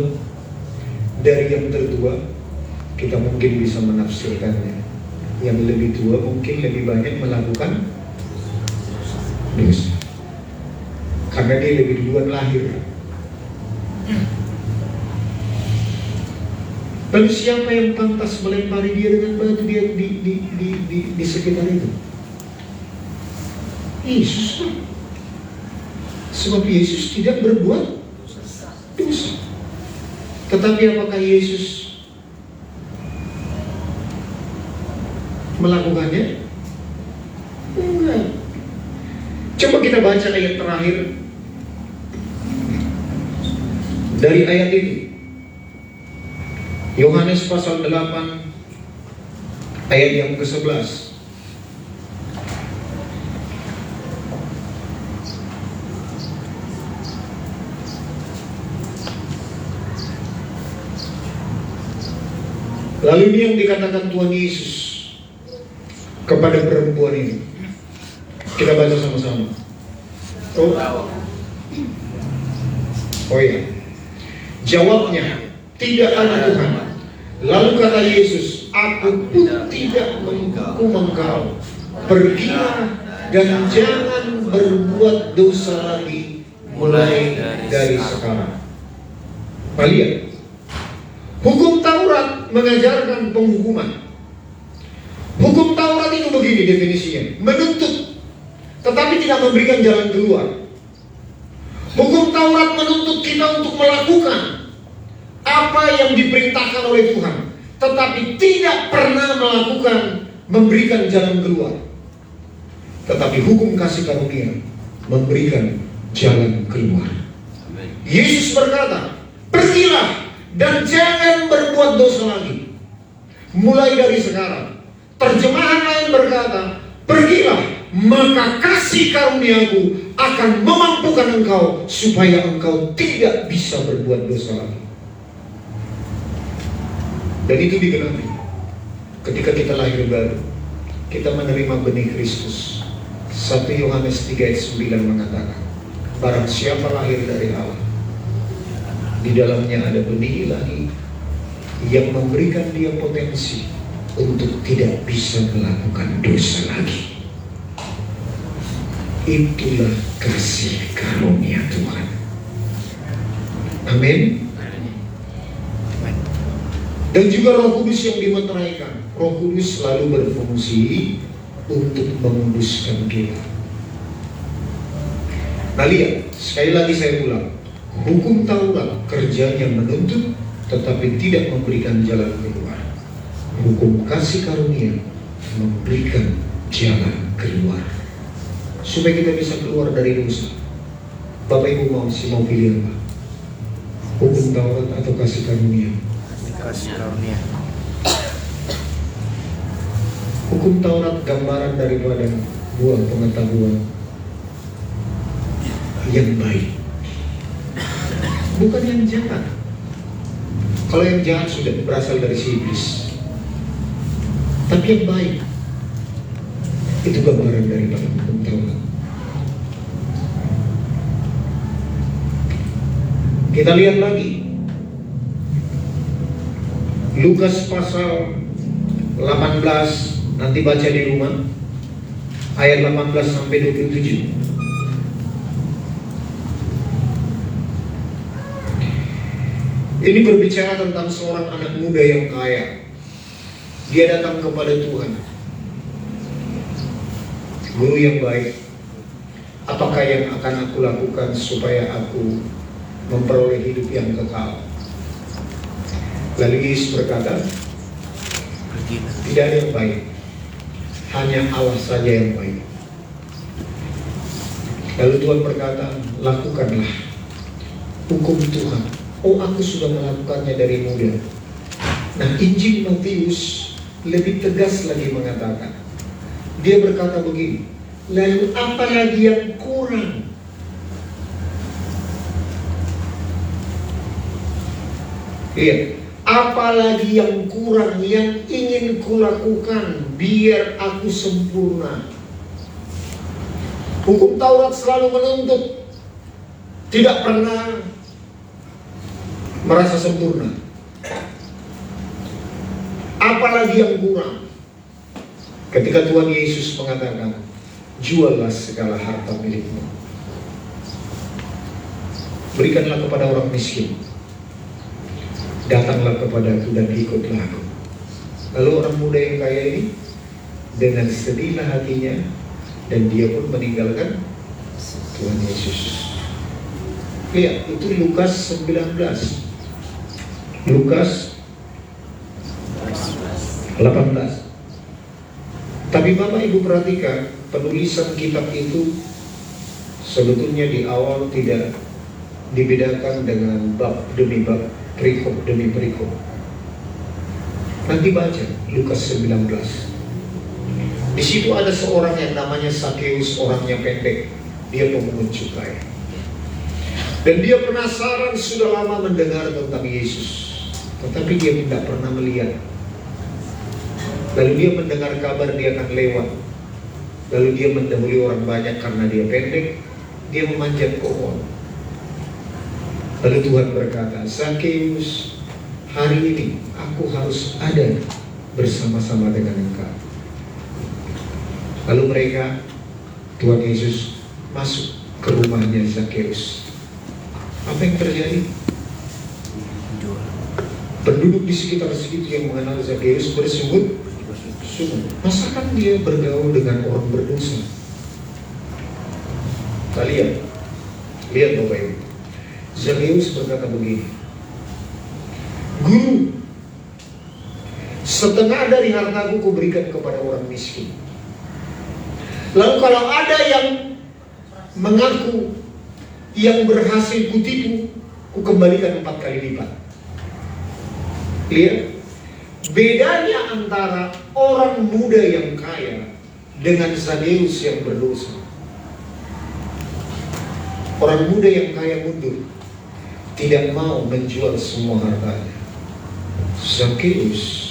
dari yang tertua? Kita mungkin bisa menafsirkannya. Yang lebih tua mungkin lebih banyak melakukan dosa karena dia lebih duluan lahir. Lalu siapa yang pantas melempari dia dengan batu di sekitar itu? Yesus. Sebab Yesus tidak berbuat dosa. Tetapi apakah Yesus melakukannya? Enggak. Coba kita baca ayat terakhir dari ayat itu. Yohanes pasal 8 ayat yang ke-11. Lalu ini yang dikatakan Tuhan Yesus kepada perempuan ini. Kita baca sama-sama. Oh ya. Jawabnya, tidak ada Tuhan. Lalu kata Yesus, aku pun tidak menghukum engkau. Pergilah dan jangan berbuat dosa lagi mulai dari sekarang. Lihat. Hukum Taurat mengajarkan penghukuman. Hukum Taurat itu begini definisinya, menuntut, tetapi tidak memberikan jalan keluar. Hukum Taurat menuntut kita untuk melakukan apa yang diperintahkan oleh Tuhan, tetapi tidak pernah memberikan jalan keluar. Tetapi hukum kasih karunia memberikan jalan keluar. Yesus berkata, pergilah dan jangan berbuat dosa lagi mulai dari sekarang. Terjemahan lain berkata, pergilah, maka kasih karuniaku akan memampukan engkau supaya engkau tidak bisa berbuat dosa lagi. Dan itu digenapi ketika kita lahir baru, kita menerima benih Kristus. 1 Yohanes 3 ayat 9 mengatakan, barang siapa lahir dari Allah, di dalamnya ada benih ilahi yang memberikan dia potensi untuk tidak bisa melakukan dosa lagi. Itulah kasih karunia Tuhan. Amin. Dan juga Roh Kudus yang dimeteraikan. Roh Kudus selalu berfungsi untuk menguduskan kita. Nah lihat, sekali lagi saya ulang. Hukum Taurat kerjanya menuntut tetapi tidak memberikan jalan keluar. Hukum kasih karunia memberikan jalan keluar supaya kita bisa keluar dari dosa. Bapak Ibu mau pilih apa? Hukum Taurat atau kasih karunia? Kasih karunia. Hukum Taurat gambaran daripada buah pengetahuan yang baik, bukan yang jahat. Kalau yang jahat sudah berasal dari si iblis. Tapi yang baik itu gambaran daripada hukum Taurat. Kita lihat lagi Lukas pasal 18, nanti baca di rumah, ayat 18 sampai 27. Ini berbicara tentang seorang anak muda yang kaya. Dia datang kepada Tuhan. Guru yang baik, apakah yang akan aku lakukan supaya aku memperoleh hidup yang kekal? Lalu Yesus berkata, tidak ada yang baik, hanya Allah saja yang baik. Lalu Tuhan berkata, lakukanlah hukum Tuhan. Oh, aku sudah melakukannya dari muda. Nah, Injil Matius lebih tegas lagi mengatakan. Dia berkata begini, lalu apa lagi yang kurang? Lihat, apa lagi yang kurang yang ingin kulakukan biar aku sempurna? Hukum Taurat selalu menuntut, tidak pernah merasa sempurna. Apalagi yang kurang? Ketika Tuhan Yesus mengatakan, juallah segala harta milikmu, berikanlah kepada orang miskin, datanglah kepadaku dan ikutlah aku. Lalu orang muda yang kaya ini dengan sedihlah hatinya, dan dia pun meninggalkan Tuhan Yesus. Lihat, itu Lukas 19. Lukas 18. Tapi Bapak Ibu perhatikan, penulisan kitab itu sebetulnya di awal tidak dibedakan dengan bab demi bab, perikop demi perikop. Nanti baca Lukas 19. Di situ ada seorang yang namanya Zakheus, orangnya pendek, dia pemungut cukai. Dan dia penasaran, sudah lama mendengar tentang Yesus, tetapi dia tidak pernah melihat. Lalu dia mendengar kabar dia akan lewat. Lalu dia mendahului orang banyak karena dia pendek. Dia memanjat pohon. Lalu Tuhan berkata, Zakheus, hari ini aku harus ada bersama-sama dengan engkau. Lalu mereka, Tuhan Yesus masuk ke rumahnya Zakheus. Apa yang terjadi? Penduduk di sekitar situ yang mengenal Zakheus bersungut. Masakan dia bergaul dengan orang berdosa? Kalian lihat Bapak Ibu, Zakheus berkata begini, Guru, setengah dari hartaku kuberikan kepada orang miskin. Lalu kalau ada yang mengaku yang berhasil kutipu, kukembalikan 4 kali lipat. Lihat, bedanya antara orang muda yang kaya dengan Zakheus yang berdosa. Orang muda yang kaya mundur, tidak mau menjual semua hartanya. Zakheus,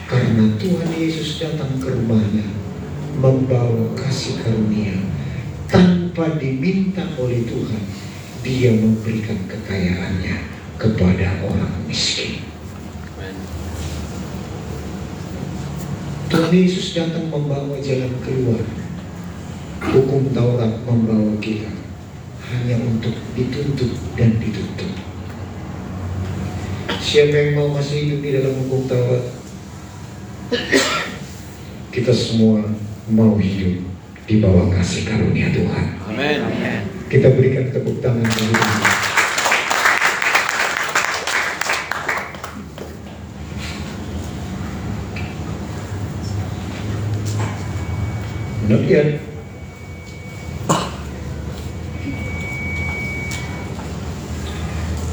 karena Tuhan Yesus datang ke rumahnya membawa kasih karunia, tanpa diminta oleh Tuhan, dia memberikan kekayaannya kepada orang miskin. Tuhan Yesus datang membawa jalan keluar. Hukum Taurat membawa kita hanya untuk dituntut dan dituntut. Siapa yang mau masih hidup di dalam hukum Taurat? Kita semua mau hidup di bawah kasih karunia Tuhan. Amin. Kita berikan tepuk tangan bagi Tuhan. Kemudian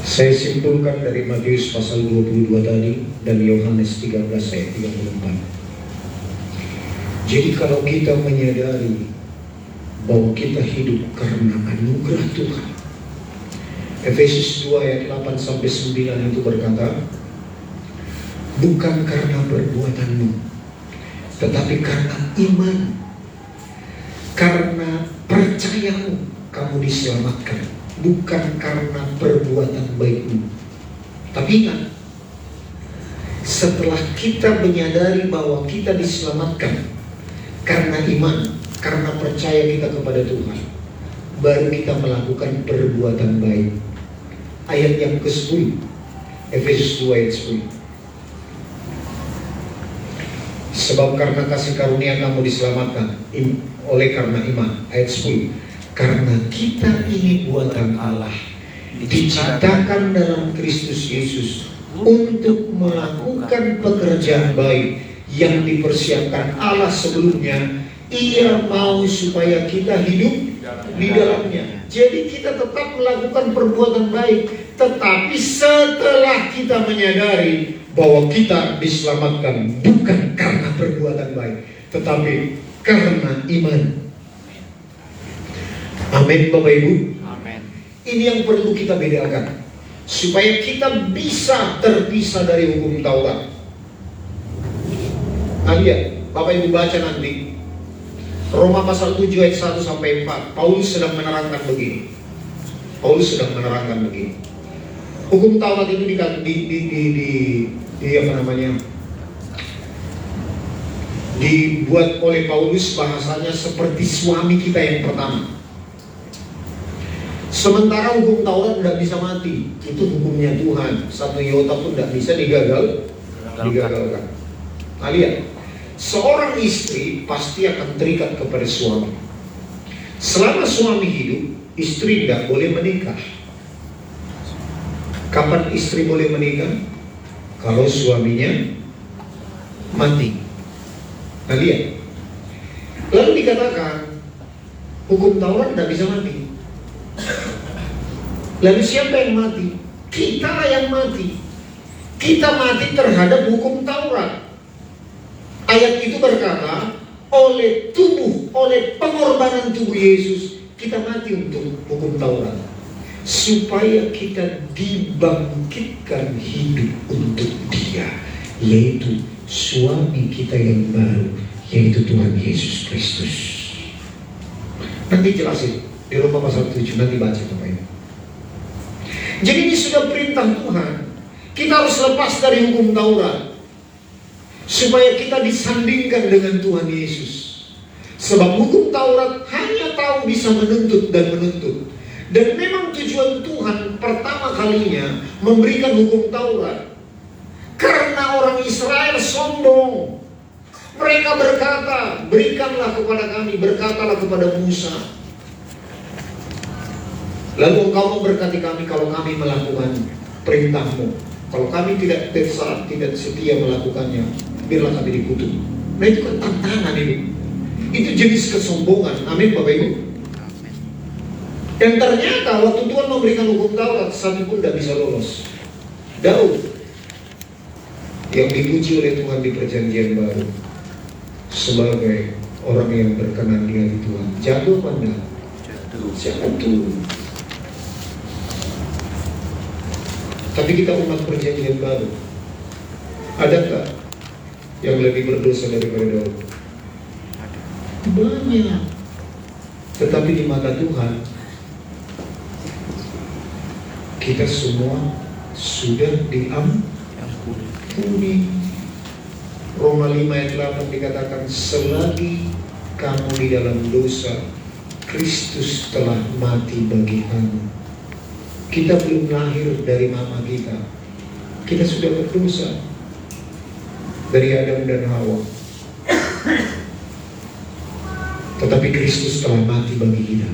saya simpulkan dari Matius pasal 22 tadi dan Yohanes 13 ayat 34. Jadi kalau kita menyadari bahwa kita hidup karena anugerah Tuhan, Efesus 2 ayat 8 sampai 9 itu berkata, bukan karena perbuatanmu, tetapi karena iman, karena percayamu kamu diselamatkan, bukan karena perbuatan baikmu. Tapi ingat, setelah kita menyadari bahwa kita diselamatkan karena iman, karena percaya kita kepada Tuhan, baru kita melakukan perbuatan baik. Ayat yang ke-10, Efesus 2 ayat 10. Sebab karena kasih karunia kamu diselamatkan oleh karena iman. Ayat 10. Karena kita ini buatan Allah, diciptakan dalam Kristus Yesus untuk melakukan pekerjaan baik yang dipersiapkan Allah sebelumnya. Ia mau supaya kita hidup di dalamnya. Jadi kita tetap melakukan perbuatan baik, tetapi setelah kita menyadari bahwa kita diselamatkan bukan karena perbuatan baik, tetapi karena iman. Amin Bapak Ibu. Amin. Ini yang perlu kita bedakan, supaya kita bisa terpisah dari hukum Taurat. Lihat, Bapak Ibu baca nanti Roma pasal 7 ayat 1 sampai 4. Paulus sedang menerangkan begini. Hukum Taurat itu dibuat oleh Paulus bahasanya seperti suami kita yang pertama. Sementara hukum Taurat tidak bisa mati. Itu hukumnya Tuhan. Satu iota pun tidak bisa digagalkan. Nah, lihat. Seorang istri pasti akan terikat kepada suami. Selama suami hidup, istri tidak boleh menikah. Kapan istri boleh menikah? Kalau suaminya mati. Nah, lihat. Lalu dikatakan hukum Taurat tidak bisa mati. Lalu siapa yang mati? Kita yang mati. Kita mati terhadap hukum Taurat. Ayat itu berkata, oleh pengorbanan tubuh Yesus, kita mati untuk hukum Taurat. Supaya kita dibangkitkan hidup untuk Dia, yaitu suami kita yang baru, yaitu Tuhan Yesus Kristus. Nanti jelasin di Roma pasal 7, nanti baca Bapak Ibu. Jadi ini sudah perintah Tuhan. Kita harus lepas dari hukum Taurat supaya kita disandingkan dengan Tuhan Yesus. Sebab hukum Taurat hanya tahu bisa menuntut dan menuntut. Dan memang tujuan Tuhan pertama kalinya memberikan hukum Taurat karena orang Israel sombong. Mereka berkata, berikanlah kepada kami, berkatalah kepada Musa. Lalu engkau memberkati kami kalau kami melakukan perintahmu. Kalau kami tidak taat, tidak setia melakukannya, biarlah kami dikutuk. Nah, itu kan tantangan ini. Itu jenis kesombongan. Amin Bapak Ibu. Dan ternyata waktu Tuhan memberikan hukum Taurat, satu pun tidak bisa lolos. Daud yang dipuji oleh Tuhan di perjanjian baru sebagai orang yang berkenan di hati Tuhan, jatuh apa enggak? Jatuh. Tapi kita umat perjanjian baru, adakah yang lebih berdosa daripada Daud? Banyak. Tetapi di mata Tuhan, kita semua sudah diampuni. Roma 5 ayat 8 dikatakan, selagi kamu di dalam dosa, Kristus telah mati bagi kamu. Kita belum lahir dari mama kita, kita sudah berdosa dari Adam dan Hawa. Tetapi Kristus telah mati bagi kita.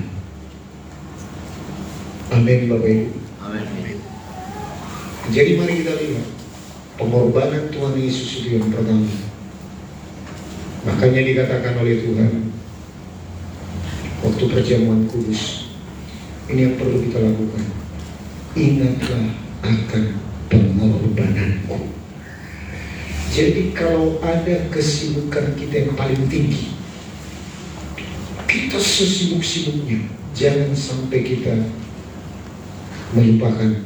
Amin Bapak Ibu. Amin. Jadi mari kita lihat pengorbanan Tuhan Yesus itu yang pertama. Makanya dikatakan oleh Tuhan waktu perjamuan kudus, ini yang perlu kita lakukan. Ingatlah akan pengorbananku. Jadi kalau ada kesibukan kita yang paling tinggi, kita sesibuk-sibuknya, jangan sampai kita melupakan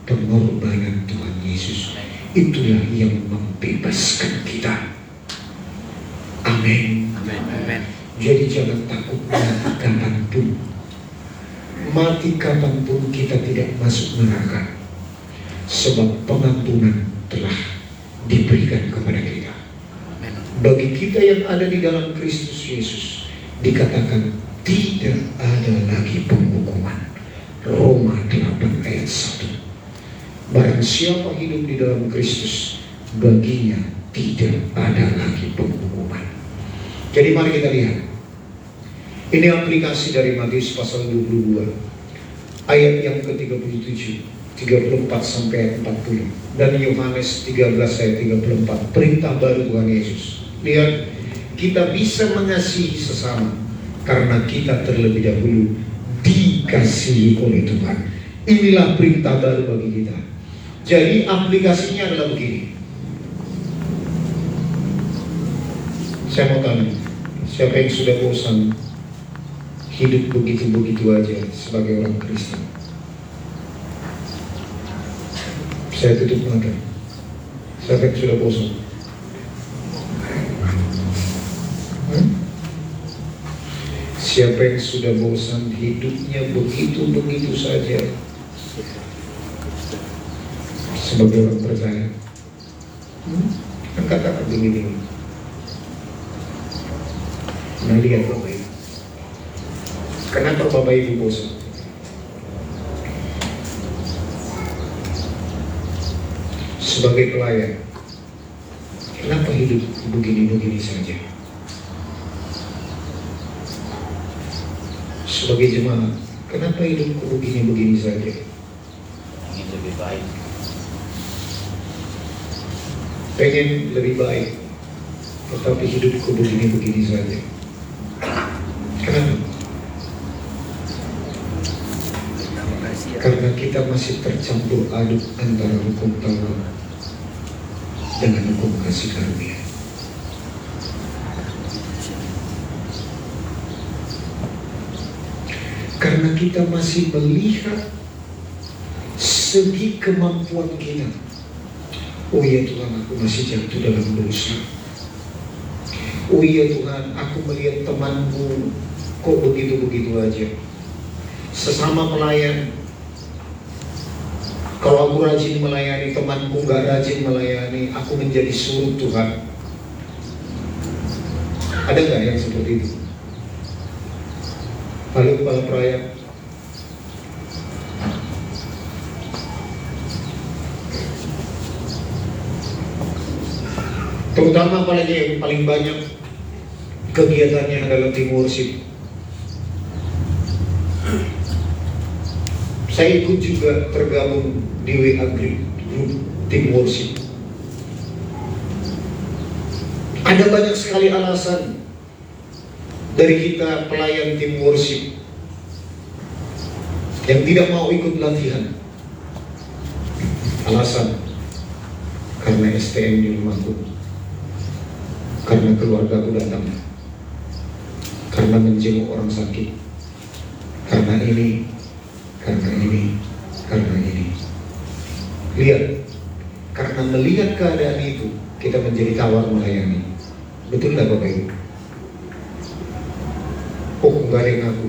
pengorbanan Tuhan Yesus. Itulah yang membebaskan kita. Amin. Jadi jangan takut mati kapanpun. Mati kapanpun kita tidak masuk neraka, sebab pengampunan telah diberikan kepada kita. Bagi kita yang ada di dalam Kristus Yesus, dikatakan tidak ada lagi penghukuman. Roma 8 ayat 1. Barang siapa hidup di dalam Kristus, baginya tidak ada lagi penghukuman. Jadi mari kita lihat. Ini aplikasi dari Matius pasal 22 ayat yang ke-37, 34 sampai ayat 40, dan Yohanes 13 ayat 34, perintah baru Tuhan Yesus. Lihat, kita bisa mengasihi sesama karena kita terlebih dahulu dikasihi oleh Tuhan. Inilah perintah baru bagi kita. Jadi aplikasinya adalah begini. Saya mau tanya, siapa yang sudah bosan hidup begitu-begitu aja sebagai orang Kristen? Saya tutup mata. Siapa yang sudah bosan? Siapa yang sudah bosan hidupnya begitu-begitu saja sebagai orang percaya? Angkat tangan begini. Nah, lihat Bapak Ibu. Kenapa Bapak Ibu bosan? sebagai pelayan, kenapa hidup begini-begini saja? Sebagai jemaat, kenapa hidupku begini-begini saja? Ingin lebih baik. Pengen lebih baik, tetapi hidupku begini-begini saja. Kenapa? Terima kasih ya. Karena kita masih tercampur aduk antara hukum Taurat dengan hukum kasih karunia. Karena kita masih melihat segi kemampuan kita. Oh iya Tuhan, aku masih jatuh dalam dosa. Oh iya Tuhan, aku melihat temanku kok begitu-begitu aja. Sesama pelayan, kalau aku rajin melayani, temanku gak rajin melayani, aku menjadi surut Tuhan. Ada gak yang seperti itu? Lalu kepala pelayan, terutama apalagi yang paling banyak kegiatannya adalah tim worship. Saya ikut juga tergabung di WA group tim worship. Ada banyak sekali alasan dari kita pelayan tim worship yang tidak mau ikut latihan. Alasan karena STM di rumahku, karena keluarga aku datang, karena menjenguk orang sakit, karena ini, karena ini, karena ini. Lihat, karena melihat keadaan itu, kita menjadi tawar melayani. Betul nggak Bapak Ibu? Oh, nggak ada yang ngaku.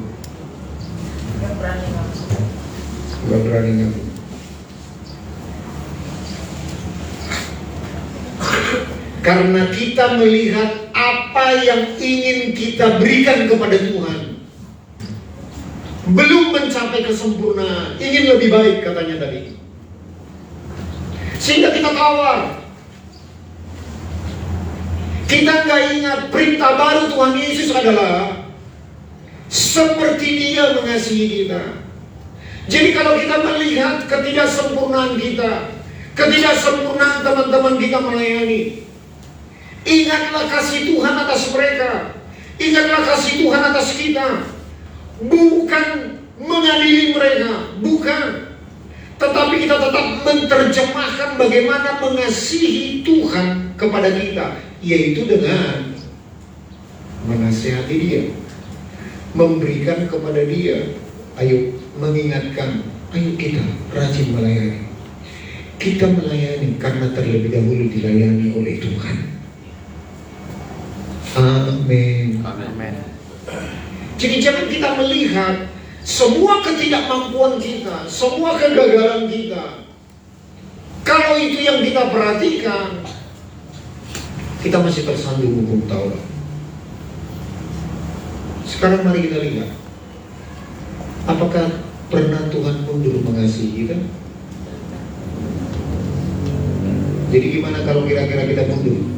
Nggak berani ngaku. Karena kita melihat apa yang ingin kita berikan kepada Tuhan belum mencapai kesempurnaan, ingin lebih baik katanya tadi. Sehingga kita tawar. Kita nggak ingat perintah baru Tuhan Yesus adalah seperti Dia mengasihi kita. Jadi kalau kita melihat ketidaksempurnaan kita, ketidaksempurnaan teman-teman kita melayani, ingatlah kasih Tuhan atas mereka. Ingatlah kasih Tuhan atas kita. Bukan mengadili mereka, bukan. Tetapi kita tetap menerjemahkan bagaimana mengasihi Tuhan kepada kita, yaitu dengan menasihati Dia, memberikan kepada Dia. Ayo mengingatkan, ayo kita rajin melayani. Kita melayani karena terlebih dahulu dilayani oleh Tuhan. Amin. Amin. Jadi jangan kita melihat semua ketidakmampuan kita, semua kegagalan kita. Kalau itu yang kita perhatikan, kita masih tersandung hukum Taurat. Sekarang mari kita lihat, apakah pernah Tuhan mundur mengasihi kita? Jadi gimana kalau kira-kira kita mundur?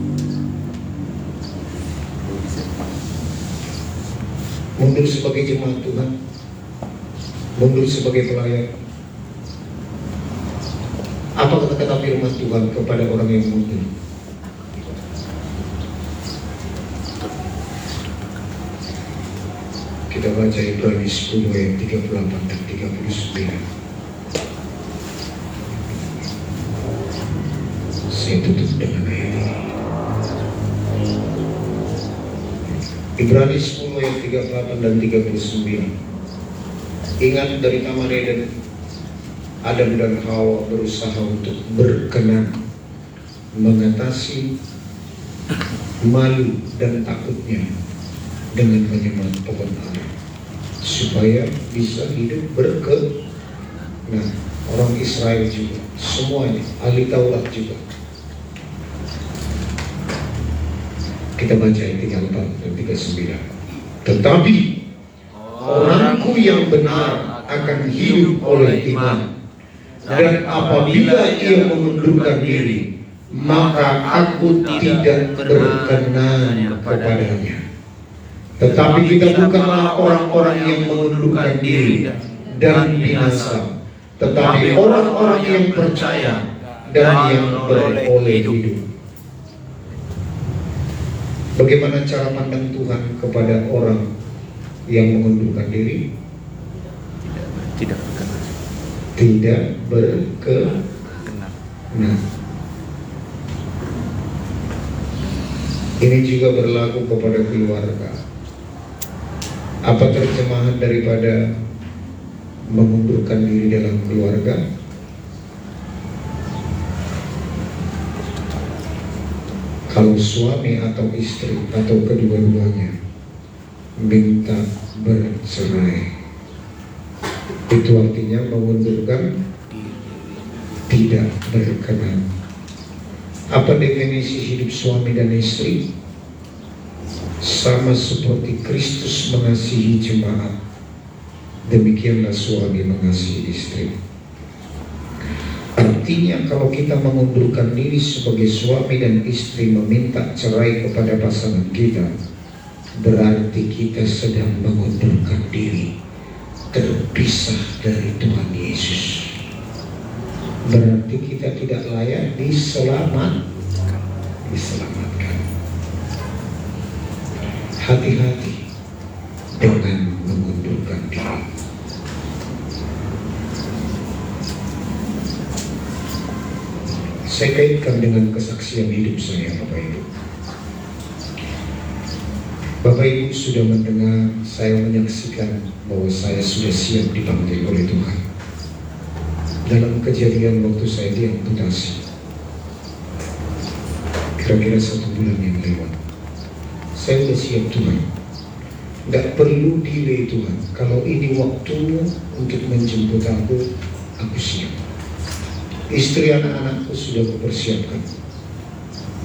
Mundur sebagai jemaat Tuhan, mundur sebagai pelayan. Apa kata-kata firman Tuhan kepada orang yang mundur? Kita baca Ibrani 10 ayat 38 dan 39. Saya tutup dengan ayat ini. Ibrani 10 ayat 38 dan 39. Ingat dari Taman Eden, Adam dan Hawa berusaha untuk berkenan, mengatasi malu dan takutnya dengan menyembah pohon ara, supaya bisa hidup berkenan. Nah, orang Israel juga, semuanya, ahli Taurat juga. Kita baca ayat 34 dan 39. Tetapi orangku yang benar akan hidup oleh iman. Dan apabila ia mengundurkan diri, maka aku tidak berkenan kepadanya. Tetapi kita bukanlah orang-orang yang mengundurkan diri dan binasa, tetapi orang-orang yang percaya dan yang beroleh hidup. Bagaimana cara pandang Tuhan kepada orang yang mengundurkan diri? Tidak berkenan. Tidak berkenan. Ini juga berlaku kepada keluarga. Apa terjemahan daripada mengundurkan diri dalam keluarga? Kalau suami atau istri atau kedua-duanya minta bercerai, itu artinya mengundurkan tidak berkenan. Apa definisi hidup suami dan istri? Sama seperti Kristus mengasihi jemaat, demikianlah suami mengasihi istri. Artinya kalau kita mengundurkan diri sebagai suami dan istri meminta cerai kepada pasangan kita, berarti kita sedang mengundurkan diri, terpisah dari Tuhan Yesus. Berarti kita tidak layak diselamatkan. Hati-hati dengan mengundurkan diri. Saya kaitkan dengan kesaksian hidup saya, Bapak Ibu. Bapak Ibu sudah mendengar saya menyaksikan bahwa saya sudah siap dipanggil oleh Tuhan. Dalam kejadian waktu saya diamputasi, kira-kira 1 bulan yang lewat, saya sudah siap Tuhan. Gak perlu delay Tuhan. Kalau ini waktumu untuk menjemput aku siap. Istri anak-anakku sudah kupersiapkan,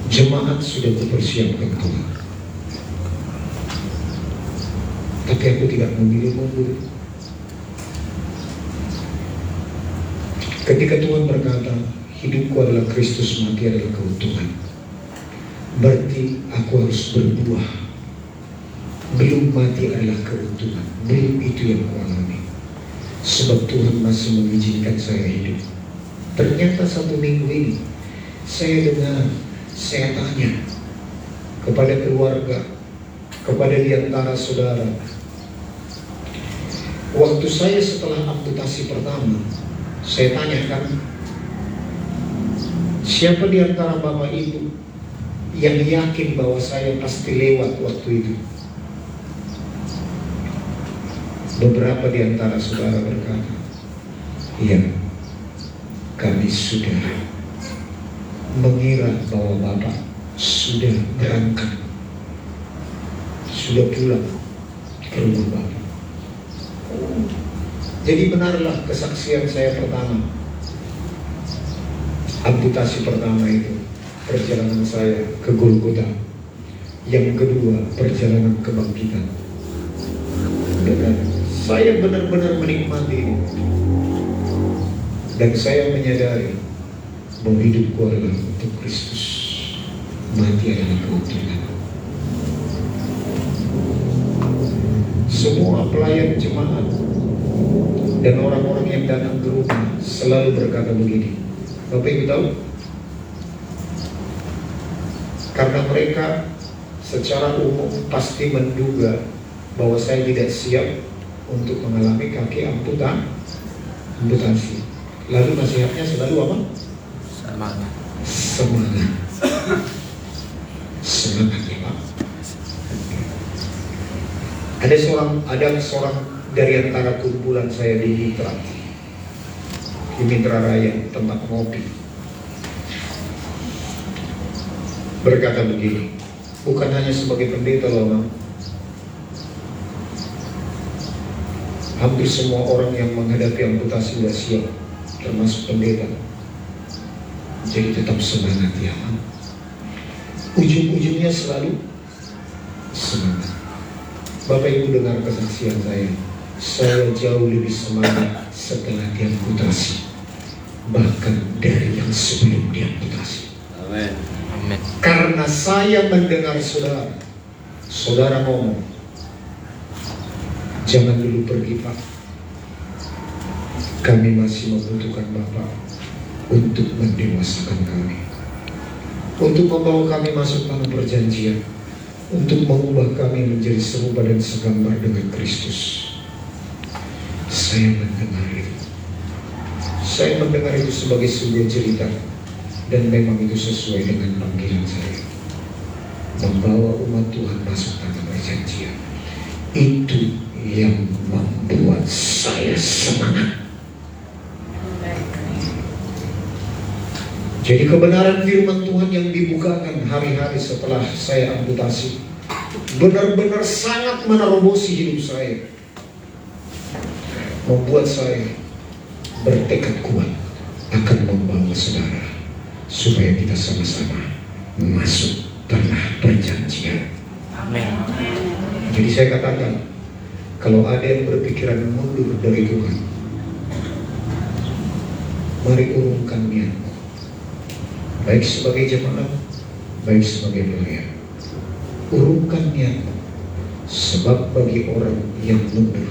jemaat sudah kupersiapkan Tuhan. Tapi aku tidak memilih mundur. Ketika Tuhan berkata, hidupku adalah Kristus, mati adalah keuntungan, berarti aku harus berbuah. Belum mati adalah keuntungan, belum itu yang kualami. Sebab Tuhan masih mengizinkan saya hidup. Ternyata 1 minggu ini saya dengar, saya tanya kepada keluarga, kepada diantara saudara. Waktu saya setelah amputasi pertama, saya tanyakan, siapa diantara Bapak Ibu yang yakin bahwa saya pasti lewat waktu itu? Beberapa diantara saudara berkata, iya, kami sudah mengira bahwa Bapak sudah berangkat, sudah pulang ke rumah Bapak. Jadi benarlah kesaksian saya pertama, amputasi pertama itu, perjalanan saya ke Golgota. Yang kedua, perjalanan kebangkitan. Benar, saya benar-benar menikmati ini. Dan saya menyadari bahwa hidupku adalah untuk Kristus, mati adalah keuntungan. Semua pelayan jemaat dan orang-orang yang datang ke rumah selalu berkata begini, Bapak Ibu tahu? Karena mereka secara umum pasti menduga bahwa saya tidak siap untuk mengalami kaki amputasi. Lalu nasihatnya selalu apa? Semangat. Semangat ya Pak. Ada seorang dari antara kumpulan saya di Mitra Raya, tempat ngopi, berkata begini, bukan hanya sebagai pendeta loh Bang, hampir semua orang yang menghadapi amputasi sudah siap, termasuk pendeta. Jadi tetap semangat ya Bang. Ujung-ujungnya selalu semangat. Bapak Ibu dengar kesaksian saya jauh lebih semangat setelah diamputasi. bahkan dari yang sebelum diamputasi. Amin. Amin. Karena saya mendengar saudara ngomong, jangan dulu pergi Pak, kami masih membutuhkan Bapak untuk mendewasakan kami, untuk membawa kami masuk tanah perjanjian, untuk mengubah kami menjadi serupa dan segambar dengan Kristus. Saya mendengar itu. Saya mendengar itu sebagai sebuah cerita, dan memang itu sesuai dengan panggilan saya. Membawa umat Tuhan masuk tanah perjanjian. Itu yang membuat saya semangat. Jadi kebenaran firman Tuhan yang dibukakan hari-hari setelah saya amputasi benar-benar sangat menerobosi hidup saya, membuat saya bertekad kuat akan membawa saudara supaya kita sama-sama masuk tanah perjanjian. Amin. Jadi saya katakan, kalau ada yang berpikiran mundur dari Tuhan, mari urungkan niatmu, baik sebagai jemaat, baik sebagai pelayan. Urungkan niatmu, sebab bagi orang yang mundur